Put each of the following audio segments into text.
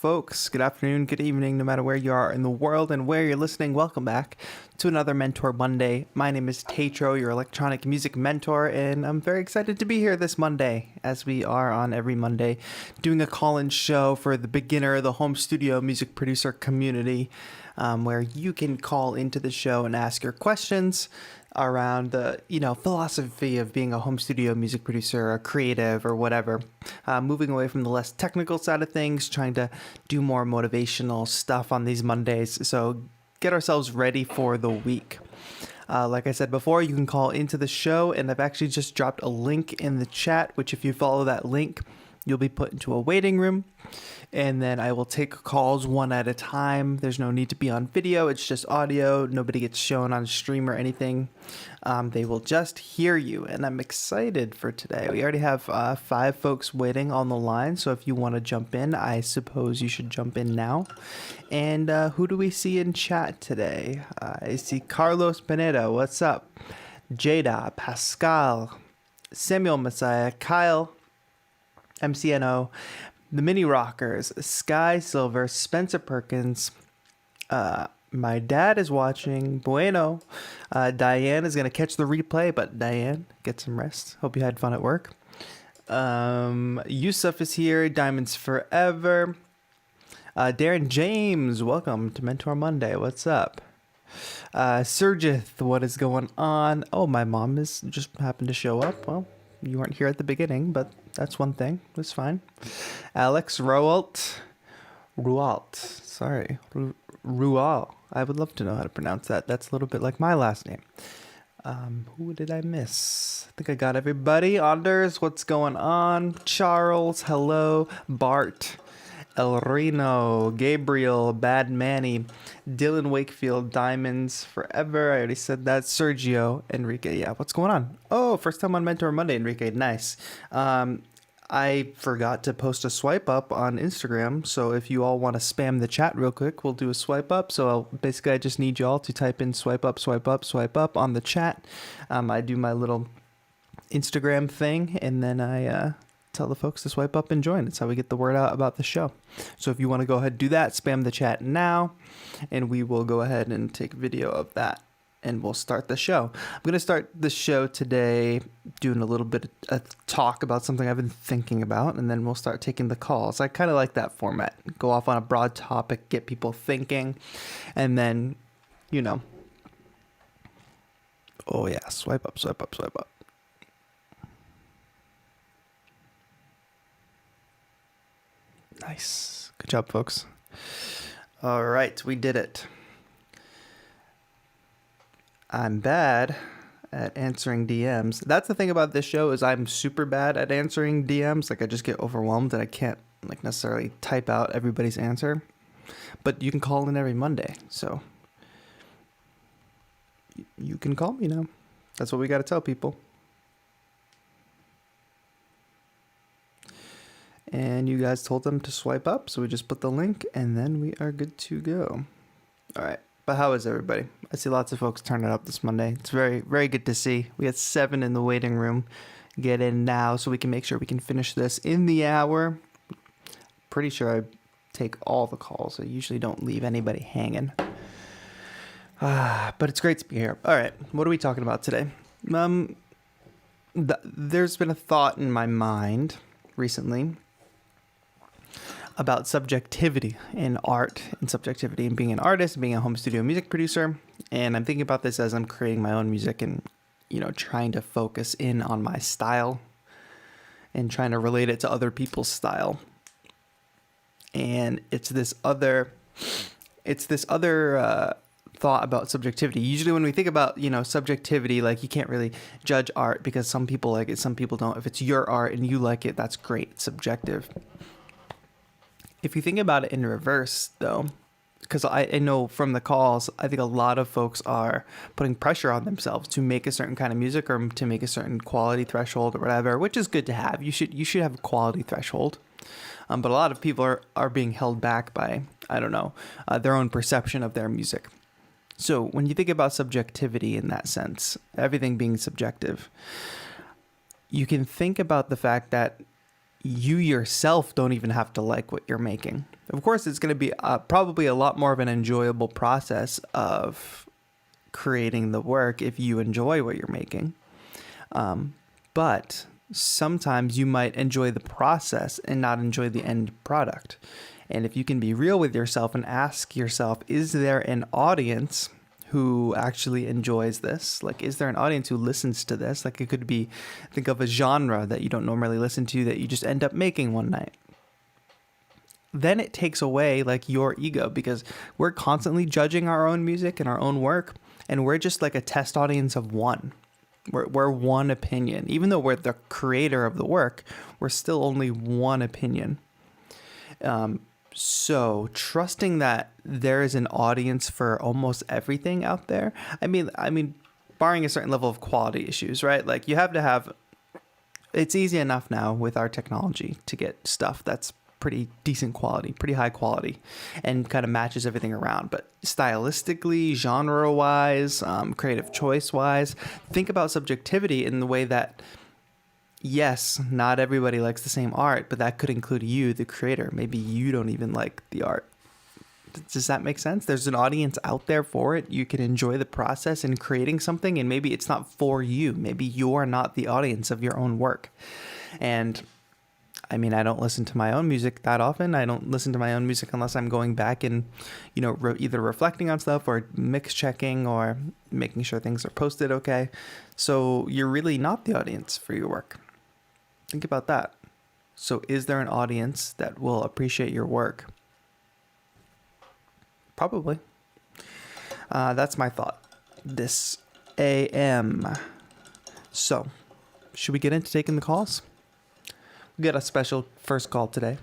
folks. Good afternoon, good evening, no matter where you are in the world and where you're listening. Welcome back to another Mentor Monday. My name is TAETRO, your electronic music mentor, and I'm very excited to be here this Monday, as we are on every Monday, doing a call-in show for the beginner, the home studio music producer community, where you can call into the show and ask your questions around the philosophy of being a home studio music producer or creative or whatever, moving away from the less technical side of things, trying to do more motivational stuff on these Mondays. So get ourselves ready for the week. Like I said before, you can call into the show, and I've actually just dropped a link in the chat, which if you follow that link, you'll be put into a waiting room, and then I will take calls one at a time. There's no need to be on video. It's just audio. Nobody gets shown on stream or anything. They will just hear you, and I'm excited for today. We already have 5 folks waiting on the line, so if you want to jump in, I suppose you should jump in now. And who do we see in chat today? I see Carlos Pineda. What's up? Jada, Pascal, Samuel Messiah, Kyle, MCNO, the Mini Rockers, Sky Silver, Spencer Perkins, my dad is watching, Bueno, Diane is going to catch the replay, but Diane, get some rest. Hope you had fun at work. Yusuf is here, Diamonds Forever. Darren James, welcome to Mentor Monday. What's up? Surjith, what is going on? Oh, my mom is just happened to show up. Well, you weren't here at the beginning, but that's one thing. It's fine. Alex Rualt. Sorry. Rual. I would love to know how to pronounce that. That's a little bit like my last name. Who did I miss? I think I got everybody. Anders, what's going on? Charles, hello. Bart. El Reno, Gabriel, Bad Manny, Dylan Wakefield, Diamonds Forever. I already said that. Sergio, Enrique. Yeah, what's going on? Oh, first time on Mentor Monday, Enrique. Nice. I forgot to post a swipe up on Instagram, so if you all want to spam the chat real quick, we'll do a swipe up. So basically, I just need you all to type in swipe up, swipe up, swipe up on the chat. I do my little Instagram thing, and then I tell the folks to swipe up and join. It's how we get the word out about the show. So if you want to go ahead and do that, spam the chat now, and we will go ahead and take video of that, and we'll start the show. I'm going to start the show today doing a little bit of talk about something I've been thinking about, and then we'll start taking the calls. I kind of like that format. Go off on a broad topic, get people thinking, and then, oh yeah, swipe up, swipe up, swipe up. Nice. Good job, folks. All right, we did it. I'm bad at answering DMs. That's the thing about this show is I'm super bad at answering DMs. Like I just get overwhelmed and I can't necessarily type out everybody's answer. But you can call in every Monday, so you can call me now. That's what we got to tell people. And you guys told them to swipe up, so we just put the link, and then we are good to go. All right, but how is everybody? I see lots of folks turning up this Monday. It's very, very good to see. We had 7 in the waiting room. Get in now so we can make sure we can finish this in the hour. Pretty sure I take all the calls. I usually don't leave anybody hanging. But it's great to be here. All right, what are we talking about today? There's been a thought in my mind recently about subjectivity in art and subjectivity and being an artist and being a home studio music producer. And I'm thinking about this as I'm creating my own music and, trying to focus in on my style and trying to relate it to other people's style. And it's this other thought about subjectivity. Usually when we think about, subjectivity, like you can't really judge art because some people like it, some people don't. If it's your art and you like it, that's great. It's subjective. If you think about it in reverse, though, because I know from the calls, I think a lot of folks are putting pressure on themselves to make a certain kind of music or to make a certain quality threshold or whatever, which is good to have. You should have a quality threshold. But a lot of people are being held back by, their own perception of their music. So when you think about subjectivity in that sense, everything being subjective, you can think about the fact that you yourself don't even have to like what you're making, Of course, it's going to be probably a lot more of an enjoyable process of creating the work if you enjoy what you're making. But sometimes you might enjoy the process and not enjoy the end product. And if you can be real with yourself and ask yourself, is there an audience who actually enjoys this? Like, is there an audience who listens to this? Like, it could be, think of a genre that you don't normally listen to that you just end up making one night. Then it takes away like your ego, because we're constantly judging our own music and our own work, and we're just like a test audience of one. We're one opinion. Even though we're the creator of the work, we're still only one opinion. So trusting that there is an audience for almost everything out there. I mean, barring a certain level of quality issues, right? Like you have to have, it's easy enough now with our technology to get stuff that's pretty decent quality, pretty high quality, and kind of matches everything around. But stylistically, genre-wise, creative choice-wise, think about subjectivity in the way that, yes, not everybody likes the same art, but that could include you, the creator. Maybe you don't even like the art. Does that make sense? There's an audience out there for it. You can enjoy the process in creating something, and maybe it's not for you. Maybe you're not the audience of your own work. And I mean, I don't listen to my own music that often. I don't listen to my own music unless I'm going back and, you know, either reflecting on stuff or mix checking or making sure things are posted okay. So you're really not the audience for your work. Think about that. So is there an audience that will appreciate your work? Probably. That's my thought this AM. So should we get into taking the calls? We got a special first call today.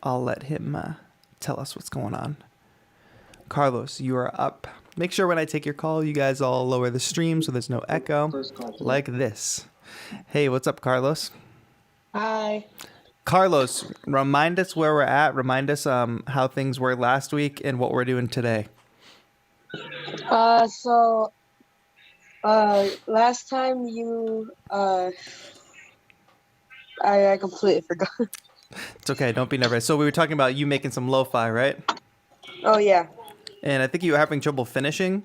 I'll let him tell us what's going on. Carlos, you are up. Make sure when I take your call, you guys all lower the stream so there's no echo, like this. Hey, what's up, Carlos? Hi. Carlos, remind us where we're at. Remind us how things were last week and what we're doing today. Last time you I completely forgot. It's okay, don't be nervous. So we were talking about you making some lo-fi, right? Oh yeah. And I think you were having trouble finishing.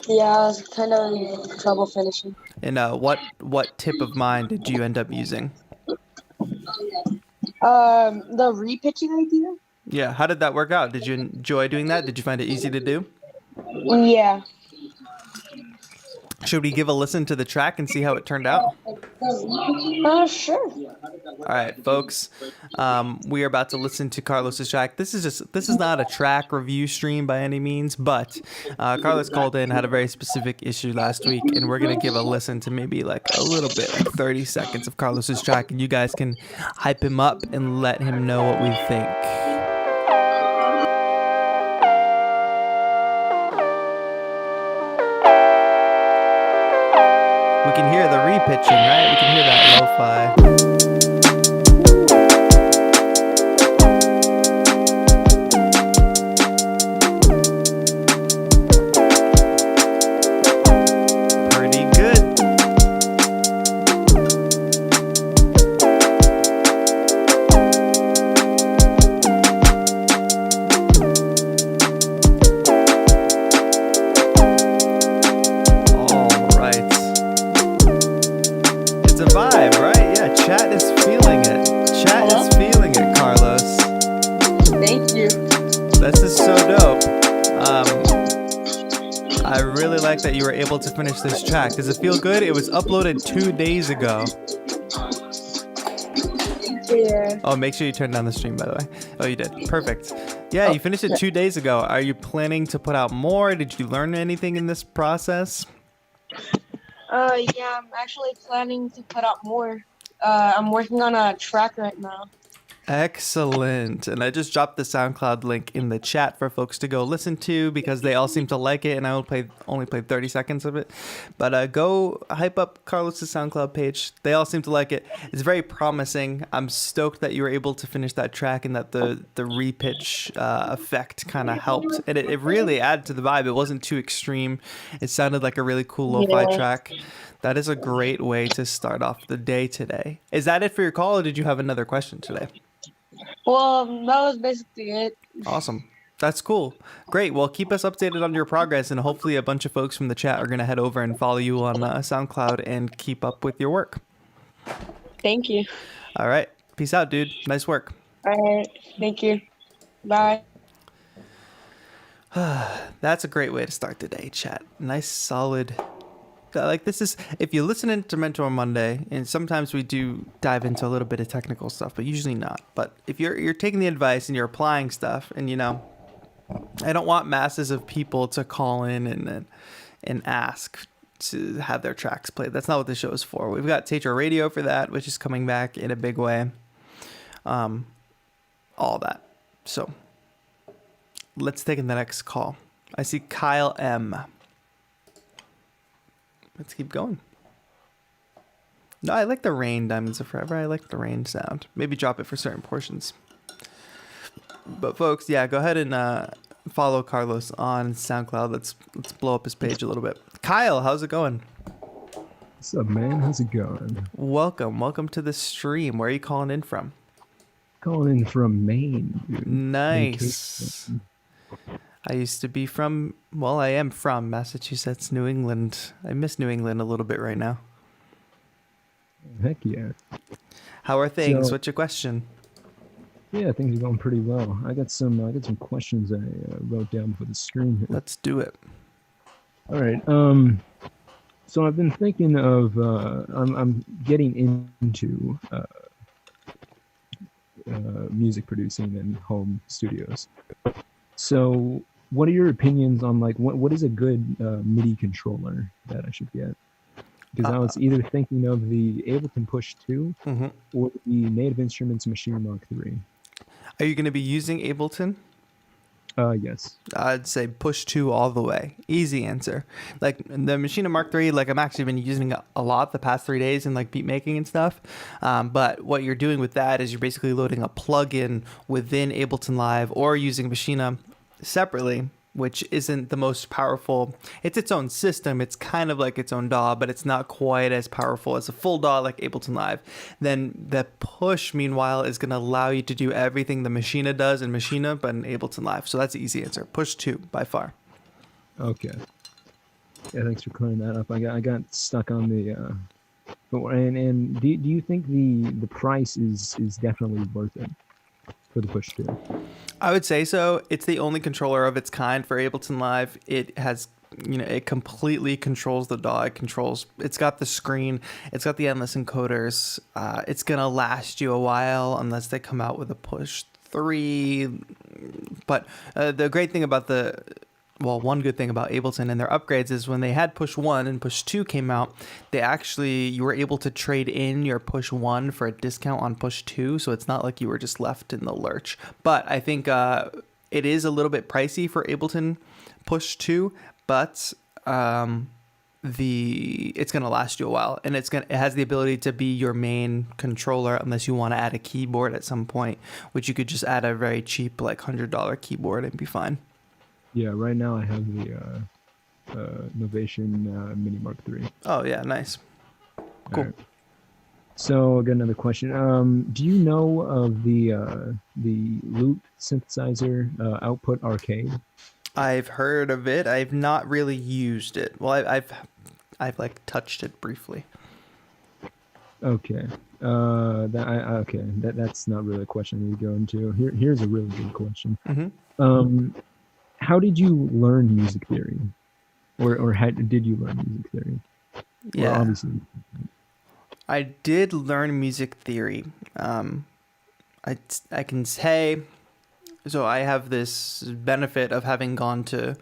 Yeah, I was kind of in trouble finishing. And what tip of mine did you end up using? The repitching idea? Yeah, how did that work out? Did you enjoy doing that? Did you find it easy to do? Yeah. Should we give a listen to the track and see how it turned out? Sure. All right, folks. We are about to listen to Carlos's track. This is not a track review stream by any means, but Carlos called in, had a very specific issue last week, and we're gonna give a listen to maybe like a little bit, like 30 seconds of Carlos's track, and you guys can hype him up and let him know what we think. We can hear the repitching, right? We can hear that lo-fi. That you were able to finish this track. Does it feel good? It was uploaded 2 days ago. Yeah. Oh, make sure you turn down the stream, by the way. Oh, you did. Perfect. Yeah, you finished it 2 days ago. Are you planning to put out more? Did you learn anything in this process? Yeah, I'm actually planning to put out more. I'm working on a track right now. Excellent. And I just dropped the SoundCloud link in the chat for folks to go listen to because they all seem to like it, and I only played 30 seconds of it. But go hype up Carlos's SoundCloud page. They all seem to like it. It's very promising. I'm stoked that you were able to finish that track and that the repitch effect kind of helped. And it really added to the vibe. It wasn't too extreme. It sounded like a really cool lo-fi track. That is a great way to start off the day today. Is that it for your call, or did you have another question today? Well, that was basically it. Awesome. That's cool. Great. Well, keep us updated on your progress, and hopefully a bunch of folks from the chat are going to head over and follow you on SoundCloud and keep up with your work. Thank you. All right. Peace out, dude. Nice work. All right. Thank you. Bye. That's a great way to start the day, chat. Nice, solid. Like, this is, if you listen into Mentor Monday, and sometimes we do dive into a little bit of technical stuff, but usually not. But if you're taking the advice and you're applying stuff, and I don't want masses of people to call in and ask to have their tracks played. That's not what this show is for. We've got TAETRO Radio for that, which is coming back in a big way. All that. So let's take in the next call. I see Kyle M. Let's keep going. No, I like the rain, Diamonds of Forever. I like the rain sound. Maybe drop it for certain portions. But folks, yeah, go ahead and follow Carlos on SoundCloud. Let's blow up his page a little bit. Kyle, how's it going? What's up, man? How's it going? Welcome to the stream. Where are you calling in from? Calling in from Maine, dude. Nice. I used to be I am from Massachusetts, New England. I miss New England a little bit right now. Heck yeah. How are things? So, What's your question? Yeah, things are going pretty well. I got some questions I wrote down for the stream here. Let's do it. All right. So I've been thinking of I'm getting into music producing and home studios. So what are your opinions on like what is a good MIDI controller that I should get? Because I was either thinking of the Ableton Push 2 or the Native Instruments Machine Mark 3. Are you going to be using Ableton? Yes. I'd say Push 2 all the way. Easy answer. Like the Machine Mark 3, like I'm actually been using it a lot the past 3 days in like beat making and stuff. But what you're doing with that is you're basically loading a plugin within Ableton Live or using Machina separately, which isn't the most powerful. It's its own system. It's kind of like its own DAW, but it's not quite as powerful as a full DAW like Ableton Live. Then the Push, meanwhile, is going to allow you to do everything the Machina does in Machina, but in Ableton Live. So that's the easy answer. Push 2 by far. Okay. Yeah, thanks for clearing that up. I got stuck on the and do you think the price is definitely worth it for the Push 2? I would say so. It's the only controller of its kind for Ableton Live. It has, it completely controls the DAW. It's got the screen. It's got the endless encoders. It's going to last you a while unless they come out with a Push 3. But the great thing about one good thing about Ableton and their upgrades is when they had Push 1 and Push 2 came out, you were able to trade in your Push 1 for a discount on Push 2, so it's not like you were just left in the lurch. But I think it is a little bit pricey for Ableton Push 2, but it's going to last you a while, and it has the ability to be your main controller unless you want to add a keyboard at some point, which you could just add a very cheap like $100 keyboard and be fine. Yeah, right now I have the Novation Mini Mark 3. Oh yeah, nice. Cool. Right. So I got another question. Do you know of the loop synthesizer Output Arcade? I've heard of it. I've not really used it. Well, I've like touched it briefly. Okay. That's not really a question I need to go into. Here's a really good question. How did you learn music theory, or how did you learn music theory? Yeah, well, obviously, I did learn music theory. I can say, so I have this benefit of having gone to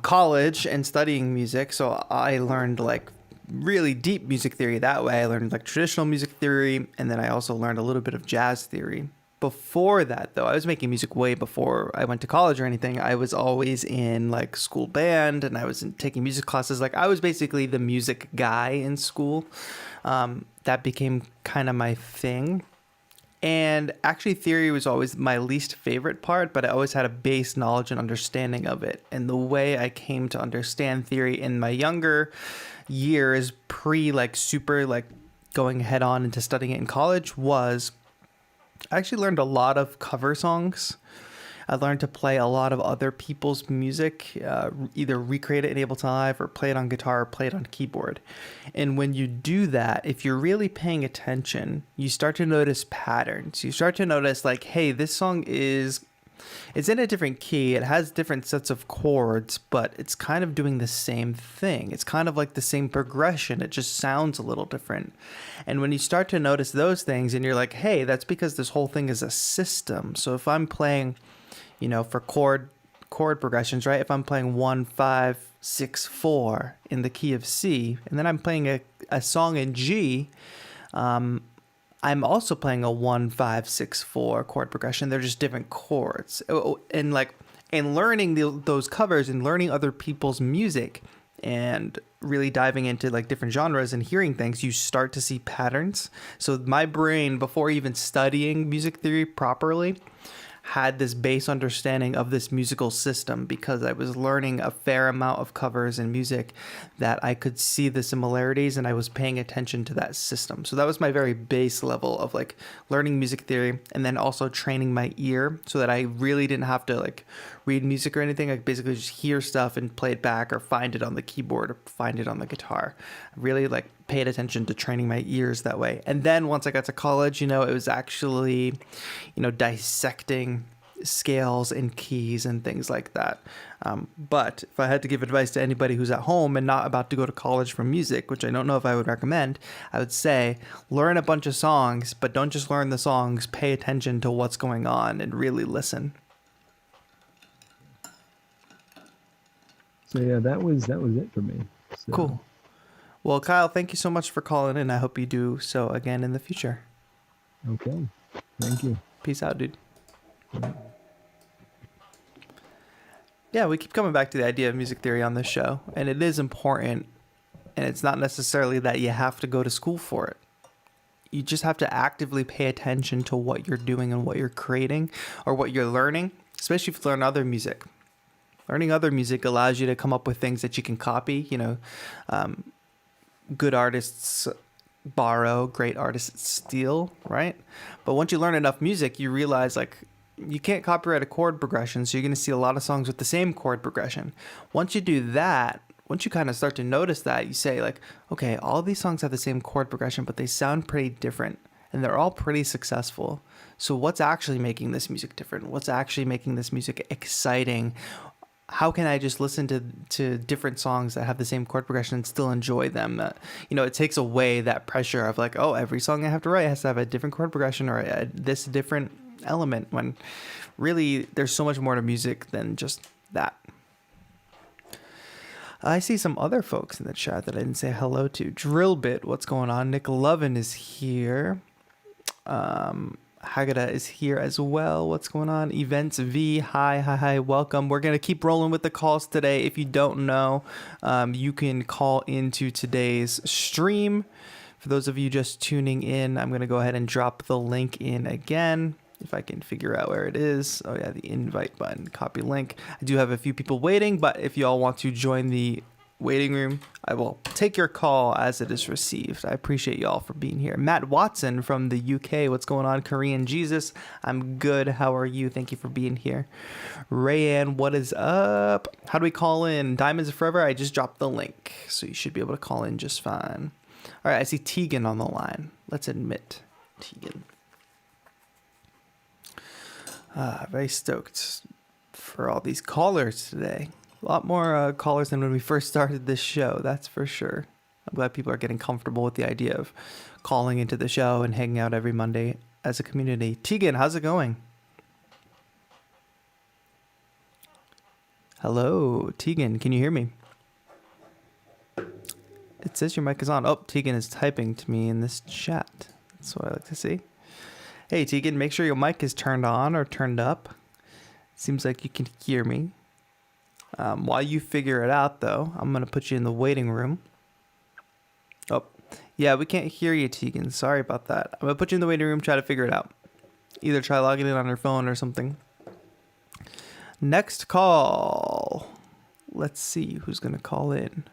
college and studying music. So I learned like really deep music theory that way. I learned like traditional music theory, and then I also learned a little bit of jazz theory. Before that, though, I was making music way before I went to college or anything. I was always in like school band, and I was taking music classes. Like I was basically the music guy in school. That became kind of my thing. And actually theory was always my least favorite part, but I always had a base knowledge and understanding of it. And the way I came to understand theory in my younger years, super like going head on into studying it in college, was I actually learned a lot of cover songs. I learned to play a lot of other people's music, either recreate it in Ableton Live or play it on guitar or play it on keyboard. And when you do that, if you're really paying attention, you start to notice patterns. You start to notice like, hey, this song it's in a different key. It has different sets of chords, but it's kind of doing the same thing. It's kind of like the same progression. It just sounds a little different. And when you start to notice those things and you're like, hey, that's because this whole thing is a system. So if I'm playing, for chord progressions, right? If I'm playing 1, 5, 6, 4 in the key of C, and then I'm playing a song in G, I'm also playing a 1, 5, 6, 4 chord progression. They're just different chords. And learning those covers and learning other people's music and really diving into like different genres and hearing things, you start to see patterns. So my brain, before even studying music theory properly, had this base understanding of this musical system because I was learning a fair amount of covers and music that I could see the similarities and I was paying attention to that system. So that was my very base level of like learning music theory and then also training my ear so that I really didn't have to like read music or anything. I could basically just hear stuff and play it back or find it on the keyboard or find it on the guitar. I really like paid attention to training my ears that way. And then once I got to college, it was actually, dissecting scales and keys and things like that. But if I had to give advice to anybody who's at home and not about to go to college for music, which I don't know if I would recommend, I would say learn a bunch of songs, but don't just learn the songs, pay attention to what's going on and really listen. So yeah, that was it for me. So. Cool. Well, Kyle, thank you so much for calling in. I hope you do so again in the future. Okay. Thank you. Peace out, dude. Yeah, we keep coming back to the idea of music theory on this show, and it is important, and it's not necessarily that you have to go to school for it. You just have to actively pay attention to what you're doing and what you're creating or what you're learning, especially if you learn other music. Learning other music allows you to come up with things that you can copy, good artists borrow, great artists steal, right? But once you learn enough music, you realize like you can't copyright a chord progression, so you're going to see a lot of songs with the same chord progression. Once you do that, once you kind of start to notice that, you say like, okay, all these songs have the same chord progression, but they sound pretty different and they're all pretty successful. So what's actually making this music different? What's actually making this music exciting? How can I just listen to different songs that have the same chord progression and still enjoy them? It takes away that pressure of like, oh, every song I have to write has to have a different chord progression or this different element, when really there's so much more to music than just that. I see some other folks in the chat that I didn't say hello to. Drillbit, what's going on? Nick Lovin is here. Hagada is here as well. What's going on? Events V, hi, welcome. We're going to keep rolling with the calls today. If you don't know, you can call into today's stream. For those of you just tuning in, I'm going to go ahead and drop the link in again, if I can figure out where it is. Oh yeah, the invite button, copy link. I do have a few people waiting, but if you all want to join the waiting room, I will take your call as it is received. I appreciate you all for being here. Matt Watson from the UK, what's going on? Korean Jesus, I'm good. How are you? Thank you for being here. Rayanne, what is up? How do we call in? Diamonds Forever, I just dropped the link, so you should be able to call in just fine. All right, I see Tegan on the line. Let's admit Tegan. Very stoked for all these callers today. A lot more callers than when we first started this show, that's for sure. I'm glad people are getting comfortable with the idea of calling into the show and hanging out every Monday as a community. Tegan, how's it going? Hello, Tegan, can you hear me? It says your mic is on. Oh, Tegan is typing to me in this chat. That's what I like to see. Hey, Tegan, make sure your mic is turned on or turned up. Seems like you can hear me. While you figure it out, though, I'm going to put you in the waiting room. Oh, yeah, we can't hear you, Tegan. Sorry about that. I'm going to put you in the waiting room, try to figure it out. Either try logging in on your phone or something. Next call. Let's see who's going to call in.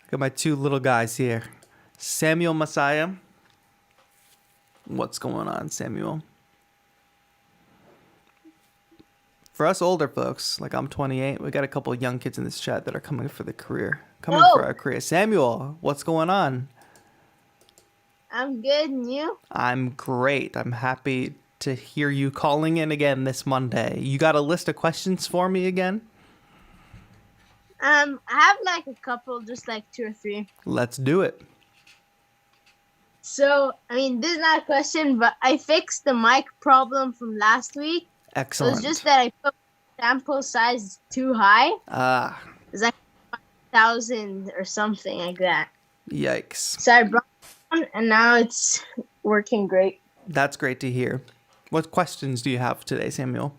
I got my two little guys here. Samuel Messiah. What's going on, Samuel? For us older folks, like I'm 28, we got a couple young kids in this chat that are coming for the career. Coming for No, our career. Samuel, what's going on? I'm good. And you? I'm great. I'm happy to hear you calling in again this Monday. You got a list of questions for me again? I have like a couple, just like 2 or 3. Let's do it. So, I mean, this is not a question, but I fixed the mic problem from last week. It Excellent. was just that I put sample size too high. Ah, It's like 1,000 or something like that. yikes. So I brought it down, and now it's working great. That's great to hear. What questions do you have today, Samuel?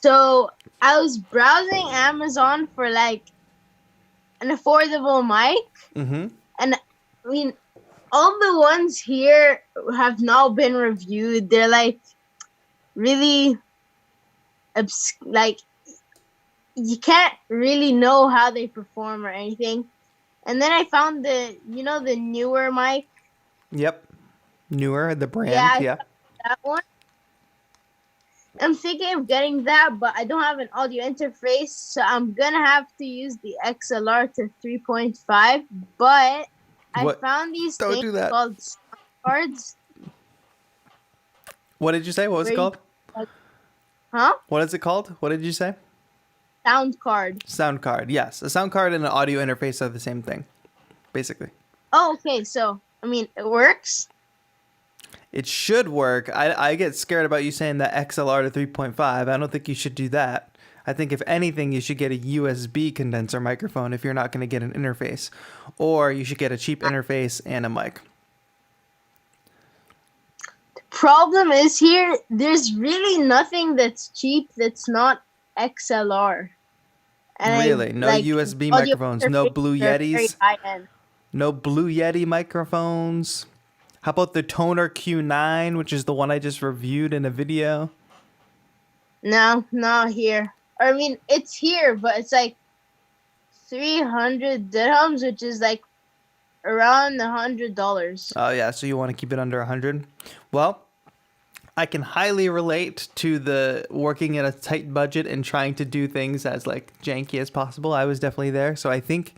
So I was browsing Amazon for like an affordable mic, Mm-hmm. and I mean, all the ones here have now been reviewed. They're like really like you can't really know how they perform or anything. And then I found the newer mic. Yep. Newer, the brand, Yeah, yeah. that one. I'm thinking of getting that, but I don't have an audio interface, so I'm gonna have to use the XLR to 3.5. But I What? found these Don't things do that. called sound cards. What did you say? What was it Where you- called? Huh? What is it called? What did you say? Sound card. Sound card. Yes. A sound card and an audio interface are the same thing, basically. Oh, okay. So, I mean, it works. It should work. I get scared about you saying that XLR to 3.5. I don't think you should do that. I think if anything, you should get a USB condenser microphone if you're not going to get an interface. Or you should get a cheap interface and a mic. Problem is here, there's really nothing that's cheap that's not XLR. And Really? No USB audio microphones? No interfaces Blue are very Yetis? high-end. No Blue Yeti microphones? How about the Toner Q9, which is the one I just reviewed in a video? No, not here. I mean, it's here, but it's like 300 dirhams, which is like around $100. Oh, yeah. So you want to keep it under 100? Well, I can highly relate to the working in a tight budget and trying to do things as like janky as possible. I was definitely there. So I think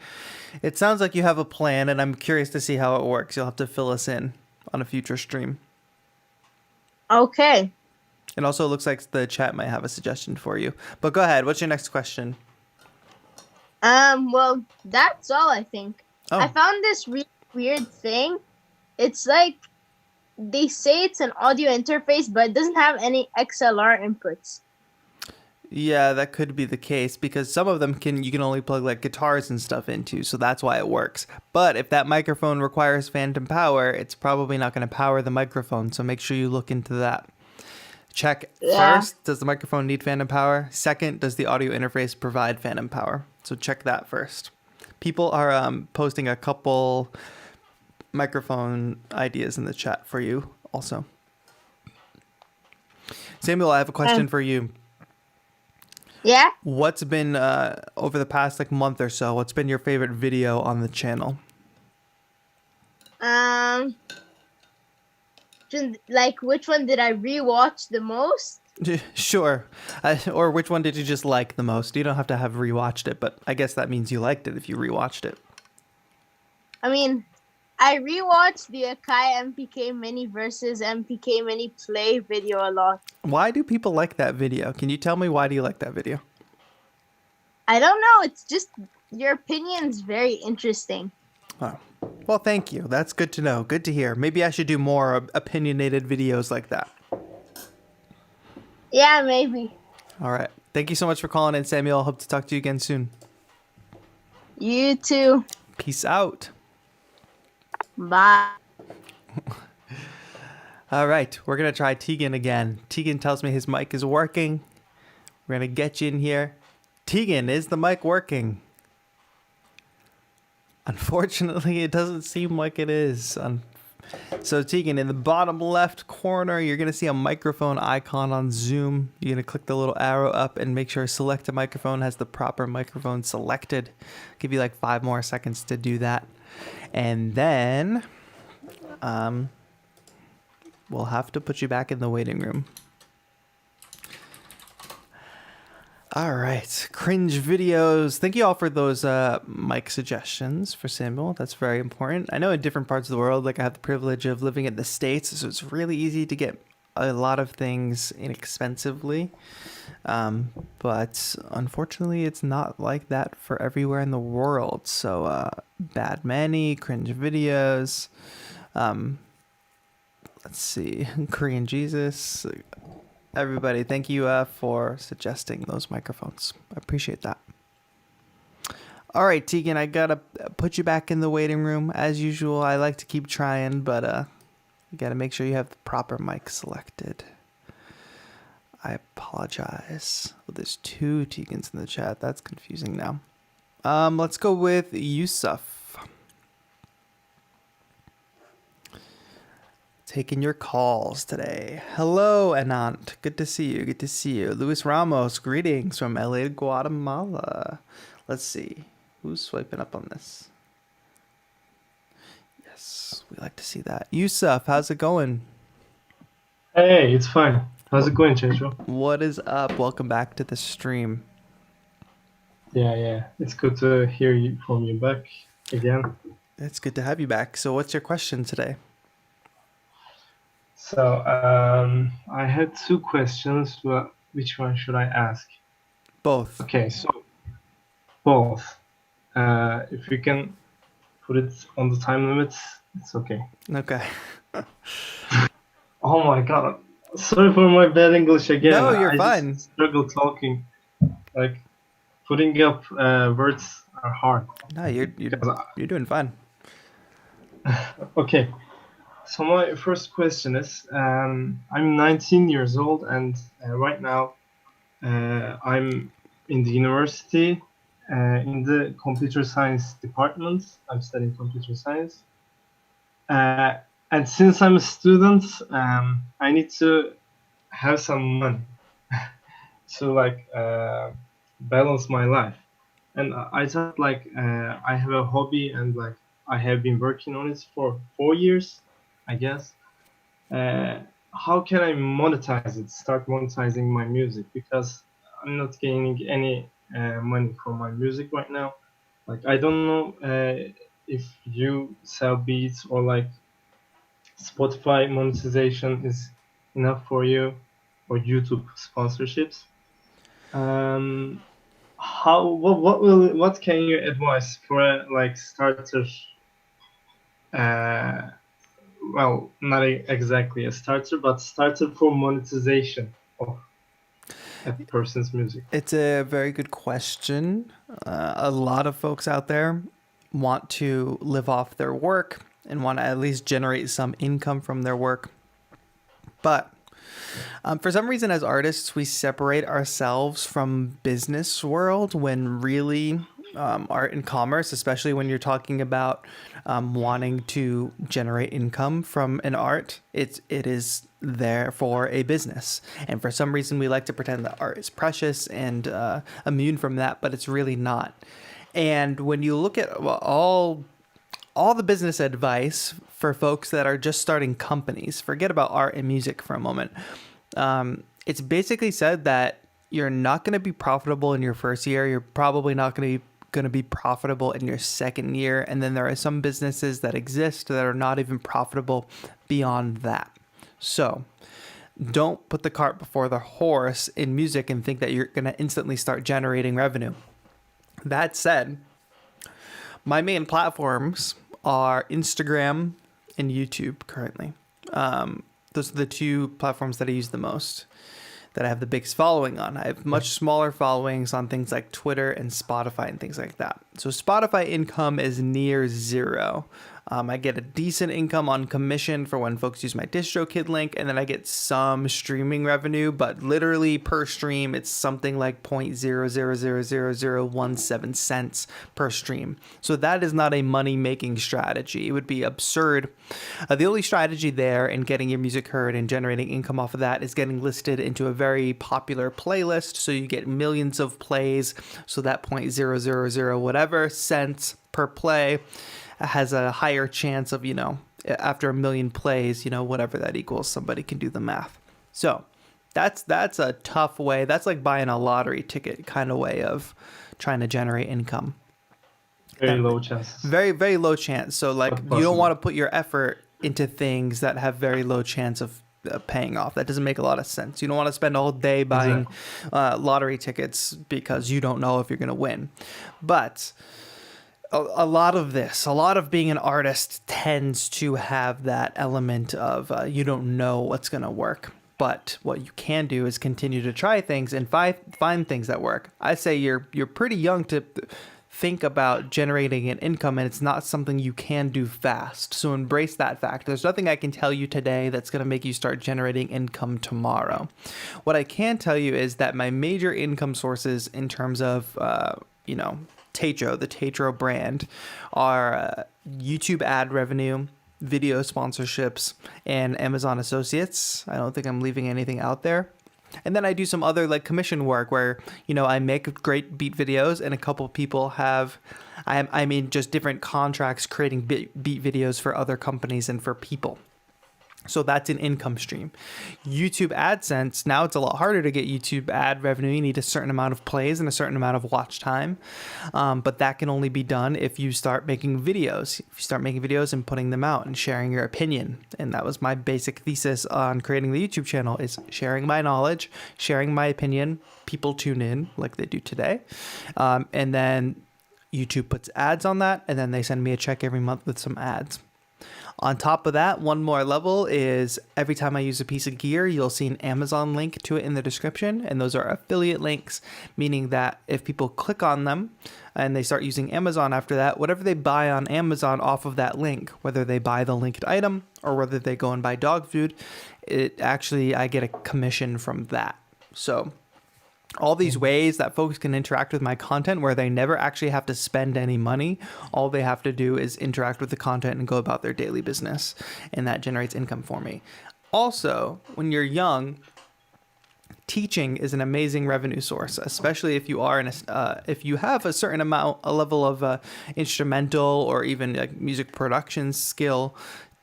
it sounds like you have a plan, and I'm curious to see how it works. You'll have to fill us in on a future stream. Okay. It also looks like the chat might have a suggestion for you. But go ahead. What's your next question? Well, that's all I think. Oh, I found this really weird thing. It's like they say it's an audio interface, but it doesn't have any XLR inputs. yeah, that could be the case because some of them you can only plug like guitars and stuff into, so that's why it works. But if that microphone requires phantom power, it's probably not going to power the microphone, so make sure you look into that. Check Yeah. first, does the microphone need phantom power? Second, does the audio interface provide phantom power? So check that first. People are posting a couple microphone ideas in the chat for you also. Samuel, I have a question for you. Yeah? What's been over the past like month or so? What's been your favorite video on the channel? Like, which one did I rewatch the most? Sure. Or which one did you just like the most? You don't have to have rewatched it, but I guess that means you liked it if you rewatched it. I mean, I rewatched the Akai MPK Mini versus MPK Mini Play video a lot. Why do people like that video? Can you tell me why do you like that video? I don't know. It's just your opinion's very interesting. Oh. Well, thank you. That's good to know. Good to hear. Maybe I should do more opinionated videos like that. Yeah, maybe. All right. Thank you so much for calling in, Samuel. Hope to talk to you again soon. You too. Peace out. Bye. All right. We're going to try Tegan again. Tegan tells me his mic is working. We're going to get you in here. Tegan, is the mic working? Unfortunately, it doesn't seem like it is. So Tegan, in the bottom left corner, you're going to see a microphone icon on Zoom. You're going to click the little arrow up and make sure select a microphone has the proper microphone selected. Give you like 5 more seconds to do that. And then We'll have to put you back in the waiting room. All right, cringe videos. Thank you all for those mic suggestions for Samuel. That's very important. I know in different parts of the world, like I have the privilege of living in the States, so it's really easy to get a lot of things inexpensively. But unfortunately, it's not like that for everywhere in the world. So Bad Manny, cringe videos. Let's see, Korean Jesus. Everybody, thank you for suggesting those microphones. I appreciate that. All right, Tegan, I gotta put you back in the waiting room. As usual, I like to keep trying, but you gotta make sure you have the proper mic selected. I apologize. Oh, there's 2 Tegans in the chat. That's confusing now. Let's go with Yusuf. Taking your calls today. Hello, Anant. Good to see you. Good to see you. Luis Ramos, greetings from LA to Guatemala. Let's see. Who's swiping up on this? Yes, we like to see that. Yusuf, how's it going? Hey, it's fine. How's it going, Chencho? What is up? Welcome back to the stream. Yeah. It's good to hear you from you back again. It's good to have you back. So what's your question today? So, I had 2 questions. Which one should I ask? Both. Okay, so both. If you can put it on the time limits, it's okay. Okay. Oh my god. Sorry for my bad English again. No, you're I fine. just struggle talking. Like, putting up words are hard. No, you're doing fine. Okay. So my first question is, I'm 19 years old, and right now I'm in the university in the computer science department. I'm studying computer science. And since I'm a student, I need to have some money to like balance my life. And I thought like I have a hobby, and like I have been working on it for 4 years, I guess. How can I monetize it? Start monetizing my music, because I'm not gaining any money from my music right now. Like I don't know if you sell beats or like Spotify monetization is enough for you, or YouTube sponsorships. What can you advise for a like starter? Well, not exactly a starter, but starter for monetization of a person's music. It's a very good question. A lot of folks out there want to live off their work and want to at least generate some income from their work. But for some reason, as artists, we separate ourselves from business world, when really art and commerce, especially when you're talking about wanting to generate income from an art, it is there for a business. And for some reason, we like to pretend that art is precious and immune from that, but it's really not. And when you look at all the business advice for folks that are just starting companies, forget about art and music for a moment. It's basically said that you're not going to be profitable in your first year. You're probably not going to be profitable in your second year. And then there are some businesses that exist that are not even profitable beyond that. So don't put the cart before the horse in music and think that you're going to instantly start generating revenue. That said, my main platforms are Instagram and YouTube currently. Those are the 2 platforms that I use the most, that I have the biggest following on. I have much smaller followings on things like Twitter and Spotify and things like that. So Spotify income is near 0. I get a decent income on commission for when folks use my DistroKid link, and then I get some streaming revenue, but literally per stream, it's something like 0.0000017 cents per stream. So that is not a money-making strategy. It would be absurd. The only strategy there in getting your music heard and generating income off of that is getting listed into a very popular playlist, so you get millions of plays, so that 0.000 whatever cents per play has a higher chance of, after 1 million plays, whatever that equals, somebody can do the math. So that's a tough way. That's like buying a lottery ticket kind of way of trying to generate income. Very low chances. Very, very low chance. So like But you don't possible. want to put your effort into things that have very low chance of paying off. That doesn't make a lot of sense. You don't want to spend all day buying lottery tickets because you don't know if you're going to win. But a lot of being an artist tends to have that element of you don't know what's going to work. But what you can do is continue to try things and find things that work. I say you're pretty young to think about generating an income, and it's not something you can do fast. So embrace that fact. There's nothing I can tell you today that's going to make you start generating income tomorrow. What I can tell you is that my major income sources in terms of, TAETRO, the TAETRO brand, are YouTube ad revenue, video sponsorships, and Amazon Associates. I don't think I'm leaving anything out there. And then I do some other like commission work where, I make great beat videos and a couple people have, just different contracts creating beat videos for other companies and for people. So that's an income stream. YouTube AdSense, now it's a lot harder to get YouTube ad revenue. You need a certain amount of plays and a certain amount of watch time. But that can only be done if you start making videos. If you start making videos and putting them out and sharing your opinion. And that was my basic thesis on creating the YouTube channel, is sharing my knowledge, sharing my opinion. People tune in like they do today. And then YouTube puts ads on that, and then they send me a check every month with some ads. On top of that, one more level is every time I use a piece of gear, you'll see an Amazon link to it in the description. And those are affiliate links, meaning that if people click on them and they start using Amazon after that, whatever they buy on Amazon off of that link, whether they buy the linked item or whether they go and buy dog food, I get a commission from that. So all these ways that folks can interact with my content where they never actually have to spend any money. All they have to do is interact with the content and go about their daily business. And that generates income for me. Also, when you're young, teaching is an amazing revenue source, especially if you are if you have a certain a level of instrumental or even like music production skill.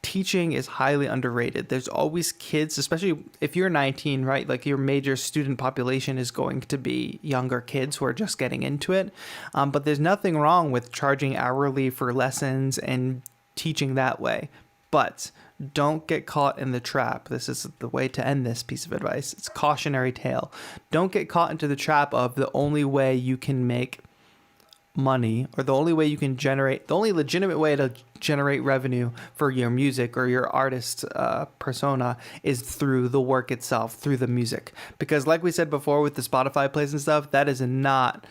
Teaching is highly underrated. There's always kids, especially if you're 19, right? Like your major student population is going to be younger kids who are just getting into it. But there's nothing wrong with charging hourly for lessons and teaching that way. But don't get caught in the trap. This is the way to end this piece of advice. It's a cautionary tale. Don't get caught into the trap of the only way you can make money, or the only way you can generate, the only legitimate way to generate revenue for your music or your artist persona is through the work itself, through the music. Because like we said before with the Spotify plays and stuff, that is not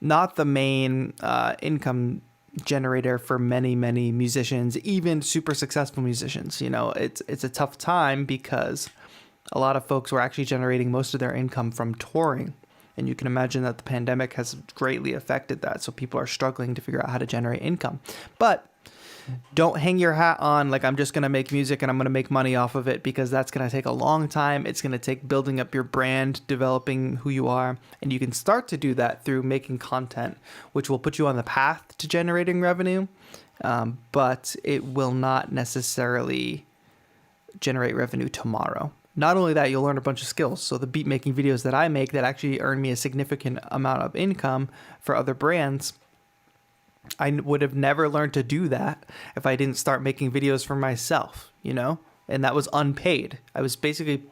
the main income generator for many musicians, even super successful musicians. It's a tough time because a lot of folks were actually generating most of their income from touring. And you can imagine that the pandemic has greatly affected that. So people are struggling to figure out how to generate income. But don't hang your hat on like I'm just going to make music and I'm going to make money off of it, because that's going to take a long time. It's going to take building up your brand, developing who you are. And you can start to do that through making content, which will put you on the path to generating revenue. But it will not necessarily generate revenue tomorrow. Not only that, you'll learn a bunch of skills. So the beat making videos that I make that actually earn me a significant amount of income for other brands, I would have never learned to do that if I didn't start making videos for myself, and that was unpaid. I was basically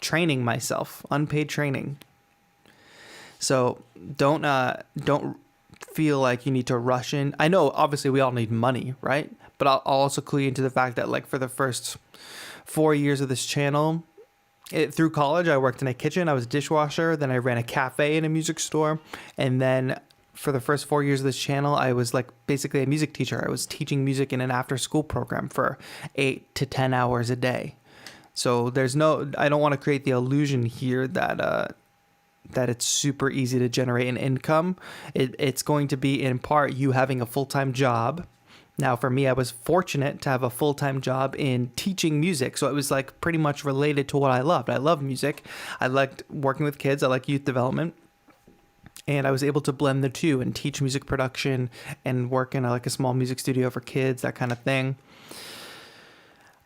training myself, unpaid training. So don't feel like you need to rush in. I know obviously we all need money, right? But I'll also clue you into the fact that like for the first 4 years of this channel, through college, I worked in a kitchen. I was a dishwasher. Then I ran a cafe and a music store. And then for the first 4 years of this channel, I was like basically a music teacher. I was teaching music in an after school program for 8 to 10 hours a day. So I don't want to create the illusion here that it's super easy to generate an income. It's going to be in part you having a full-time job. Now, for me, I was fortunate to have a full-time job in teaching music. So it was like pretty much related to what I loved. I love music. I liked working with kids. I like youth development. And I was able to blend the two and teach music production and work in a small music studio for kids, that kind of thing.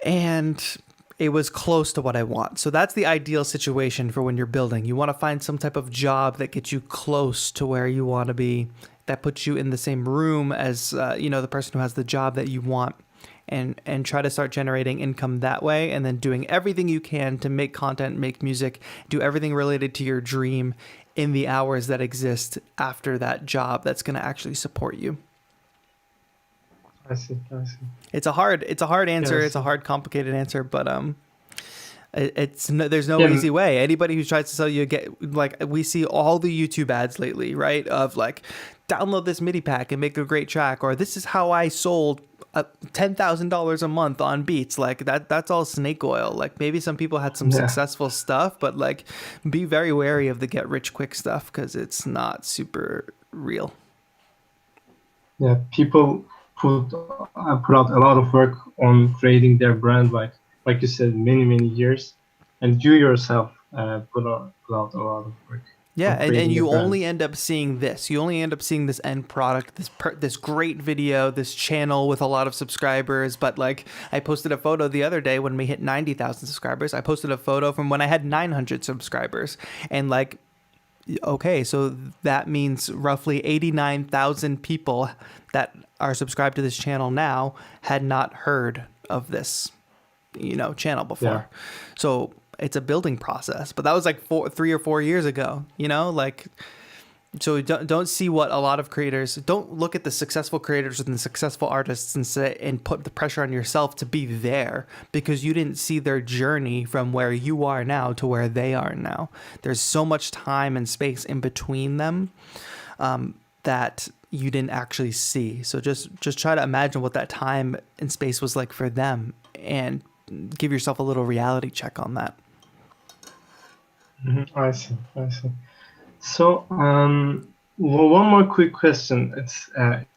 and it was close to what I want. So that's the ideal situation for when you're building. You want to find some type of job that gets you close to where you want to be, that puts you in the same room as the person who has the job that you want, and try to start generating income that way, and then doing everything you can to make content, make music, do everything related to your dream in the hours that exist after that job that's going to actually support you. I see. It's a hard answer. Yes. It's a hard, complicated answer, but there's no Yeah. easy way. Anybody who tries to sell you we see all the YouTube ads lately, right? Of like, download this MIDI pack and make a great track, or this is how I sold $10,000 a month on beats. Like that's all snake oil. Like maybe some people had some successful stuff, but like be very wary of the get rich quick stuff, because it's not super real. Yeah, people put out a lot of work on creating their brand, like you said, many years, and you yourself put out a lot of work. Yeah, and you only end up seeing this. You only end up seeing this end product, this great video, this channel with a lot of subscribers. But like, I posted a photo the other day when we hit 90,000 subscribers. I posted a photo from when I had 900 subscribers, and like, okay, so that means roughly 89,000 people that are subscribed to this channel now had not heard of this, channel before. Yeah. So it's a building process, but that was like 3 or 4 years ago, like, so don't see what a lot of creators, don't look at the successful creators and the successful artists and put the pressure on yourself to be there, because you didn't see their journey from where you are now to where they are now. There's so much time and space in between them that you didn't actually see. So just try to imagine what that time and space was like for them, and give yourself a little reality check on that. I see. So, one more quick question. It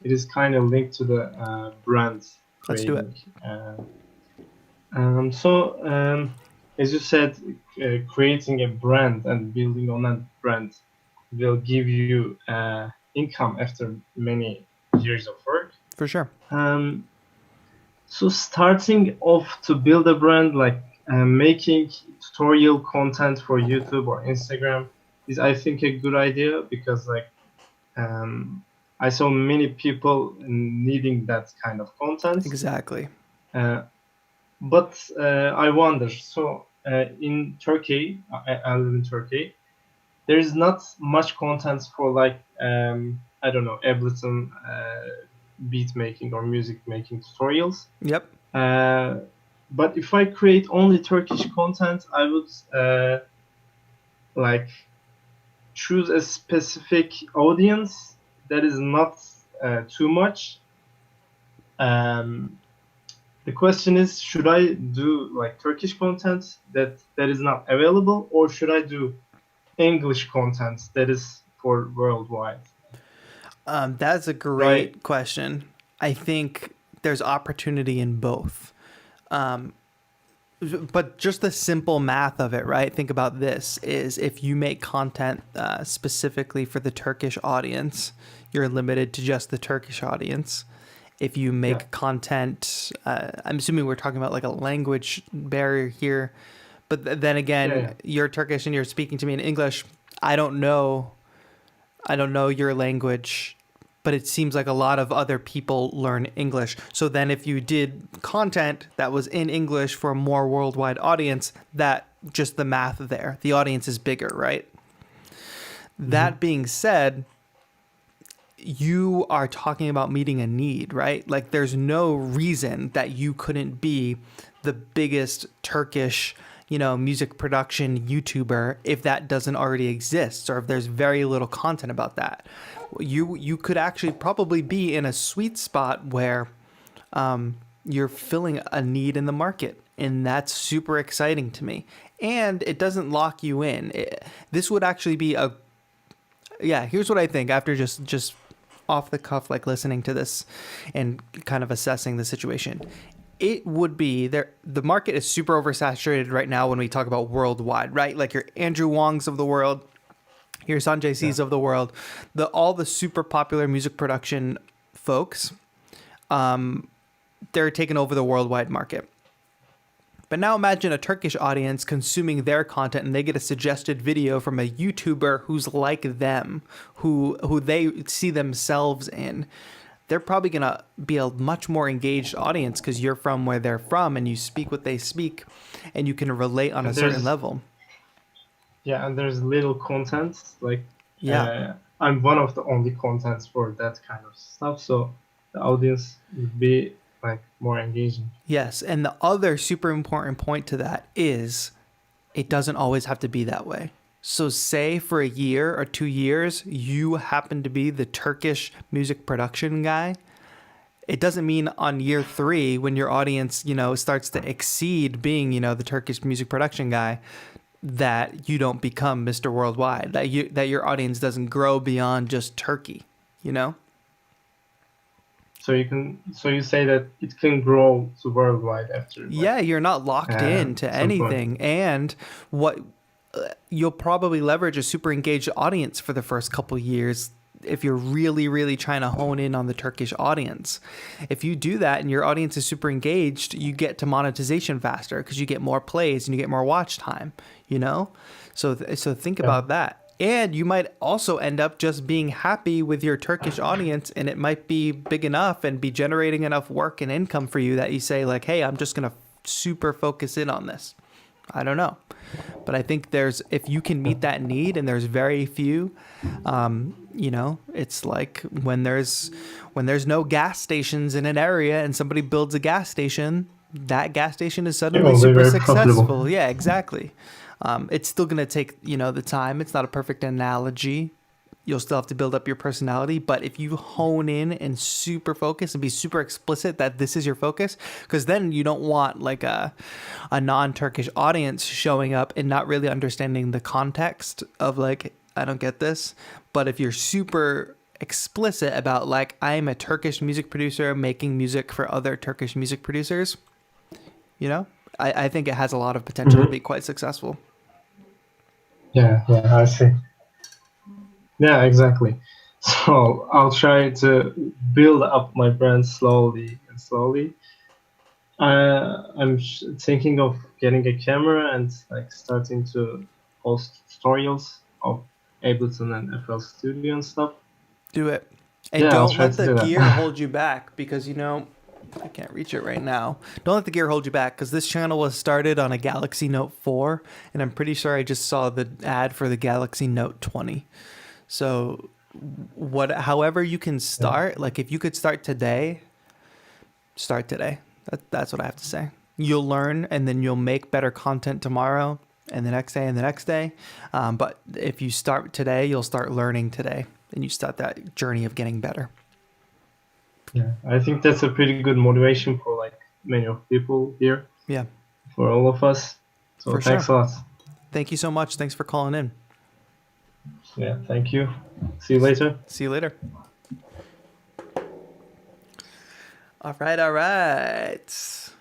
is kind of linked to the brands. Let's do it. As you said, creating a brand and building on that brand will give you income after many years of work. For sure. So starting off to build a brand, like making tutorial content for YouTube or Instagram is, I think, a good idea, because like I saw many people needing that kind of content. Exactly. But I wonder, so in Turkey, I live in Turkey, there is not much content for like, I don't know, Ableton beat making or music making tutorials. Yep. But if I create only Turkish content, I would like choose a specific audience that is not too much. The question is, should I do like Turkish content that is not available, or should I do English content that is for worldwide? That's a great question. I think there's opportunity in both. But just the simple math of it, right? Think about this, is if you make content specifically for the Turkish audience, you're limited to just the Turkish audience. If you make content, I'm assuming we're talking about like a language barrier here, but then again, you're Turkish and you're speaking to me in English. I don't know your language, but it seems like a lot of other people learn English. So then if you did content that was in English for a more worldwide audience, that just the math there, the audience is bigger, right? Mm-hmm. That being said, you are talking about meeting a need, right? Like there's no reason that you couldn't be the biggest Turkish, music production YouTuber if that doesn't already exist, or if there's very little content about that. You could actually probably be in a sweet spot where you're filling a need in the market, and that's super exciting to me. And it doesn't lock you in. This would actually be here's what I think after just off the cuff, like listening to this and kind of assessing the situation. It would be there. The market is super oversaturated right now when we talk about worldwide, right? Like your Andrew Wongs of the world, your Sanjay C's of the world, all the super popular music production folks, they're taking over the worldwide market. But now imagine a Turkish audience consuming their content and they get a suggested video from a YouTuber who's like them, who they see themselves in. They're probably going to be a much more engaged audience because you're from where they're from and you speak what they speak and you can relate on a certain level. Yeah, and there's little content. Like, yeah, I'm one of the only contents for that kind of stuff. So the audience would be like more engaging. Yes. And the other super important point to that is it doesn't always have to be that way. So say for a year or 2 years, you happen to be the Turkish music production guy. It doesn't mean on year 3, when your audience, starts to exceed being, the Turkish music production guy, that you don't become Mr. Worldwide, that your audience doesn't grow beyond just Turkey, So you say that it can grow to worldwide after. Yeah, you're not locked in to anything. And what you'll probably leverage a super engaged audience for the first couple years if you're really, really trying to hone in on the Turkish audience. If you do that and your audience is super engaged, you get to monetization faster because you get more plays and you get more watch time, So think about that. And you might also end up just being happy with your Turkish audience, and it might be big enough and be generating enough work and income for you that you say like, hey, I'm just going to super focus in on this. I don't know. But I think if you can meet that need, and there's very few, it's like when there's no gas stations in an area and somebody builds a gas station, that gas station is suddenly super successful. Profitable. Yeah, exactly. It's still going to take, the time. It's not a perfect analogy. You'll still have to build up your personality. But if you hone in and super focus and be super explicit that this is your focus, because then you don't want like a non-Turkish audience showing up and not really understanding the context of like, I don't get this. But if you're super explicit about like, I'm a Turkish music producer making music for other Turkish music producers, I think it has a lot of potential to be quite successful. Yeah, I see. Yeah, exactly. So I'll try to build up my brand slowly and slowly. I'm thinking of getting a camera and like starting to post tutorials of Ableton and FL Studio and stuff. Do it. And don't let the gear hold you back because, I can't reach it right now. Don't let the gear hold you back because this channel was started on a Galaxy Note 4, and I'm pretty sure I just saw the ad for the Galaxy Note 20. So however you can start, like if you could start today, start today. That's what I have to say. You'll learn and then you'll make better content tomorrow and the next day and the next day. But if you start today, you'll start learning today and you start that journey of getting better. Yeah, I think that's a pretty good motivation for like many of people here. Yeah. For all of us. So thanks a lot. Thank you so much. Thanks for calling in. Yeah, thank you. See you later. See you later. All right.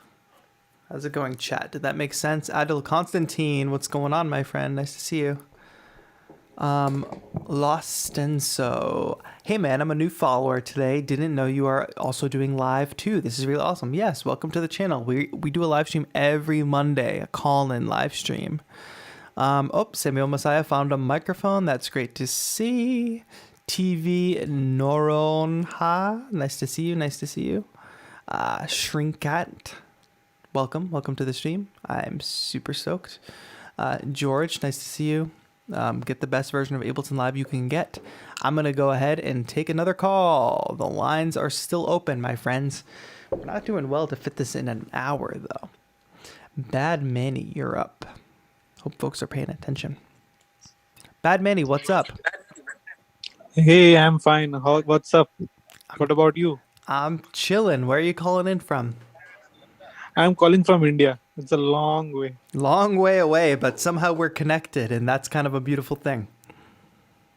How's it going, chat? Did that make sense? Adil Constantine, what's going on, my friend? Nice to see you. Lost and so. Hey man, I'm a new follower today. Didn't know you are also doing live too. This is really awesome. Yes, welcome to the channel. We do a live stream every Monday, a call-in live stream. Samuel Messiah found a microphone. That's great to see. TV Noronha. Nice to see you. Shrinkat. Welcome to the stream. I'm super stoked. George, nice to see you. Get the best version of Ableton Live you can get. I'm going to go ahead and take another call. The lines are still open, my friends. We're not doing well to fit this in an hour, though. Bad Manny, you're up. Hope folks are paying attention. Bad Manny, what's up? Hey, I'm fine. What's up? What about you? I'm chilling. Where are you calling in from? I'm calling from India. It's a long way. Long way away, but somehow we're connected, and that's kind of a beautiful thing.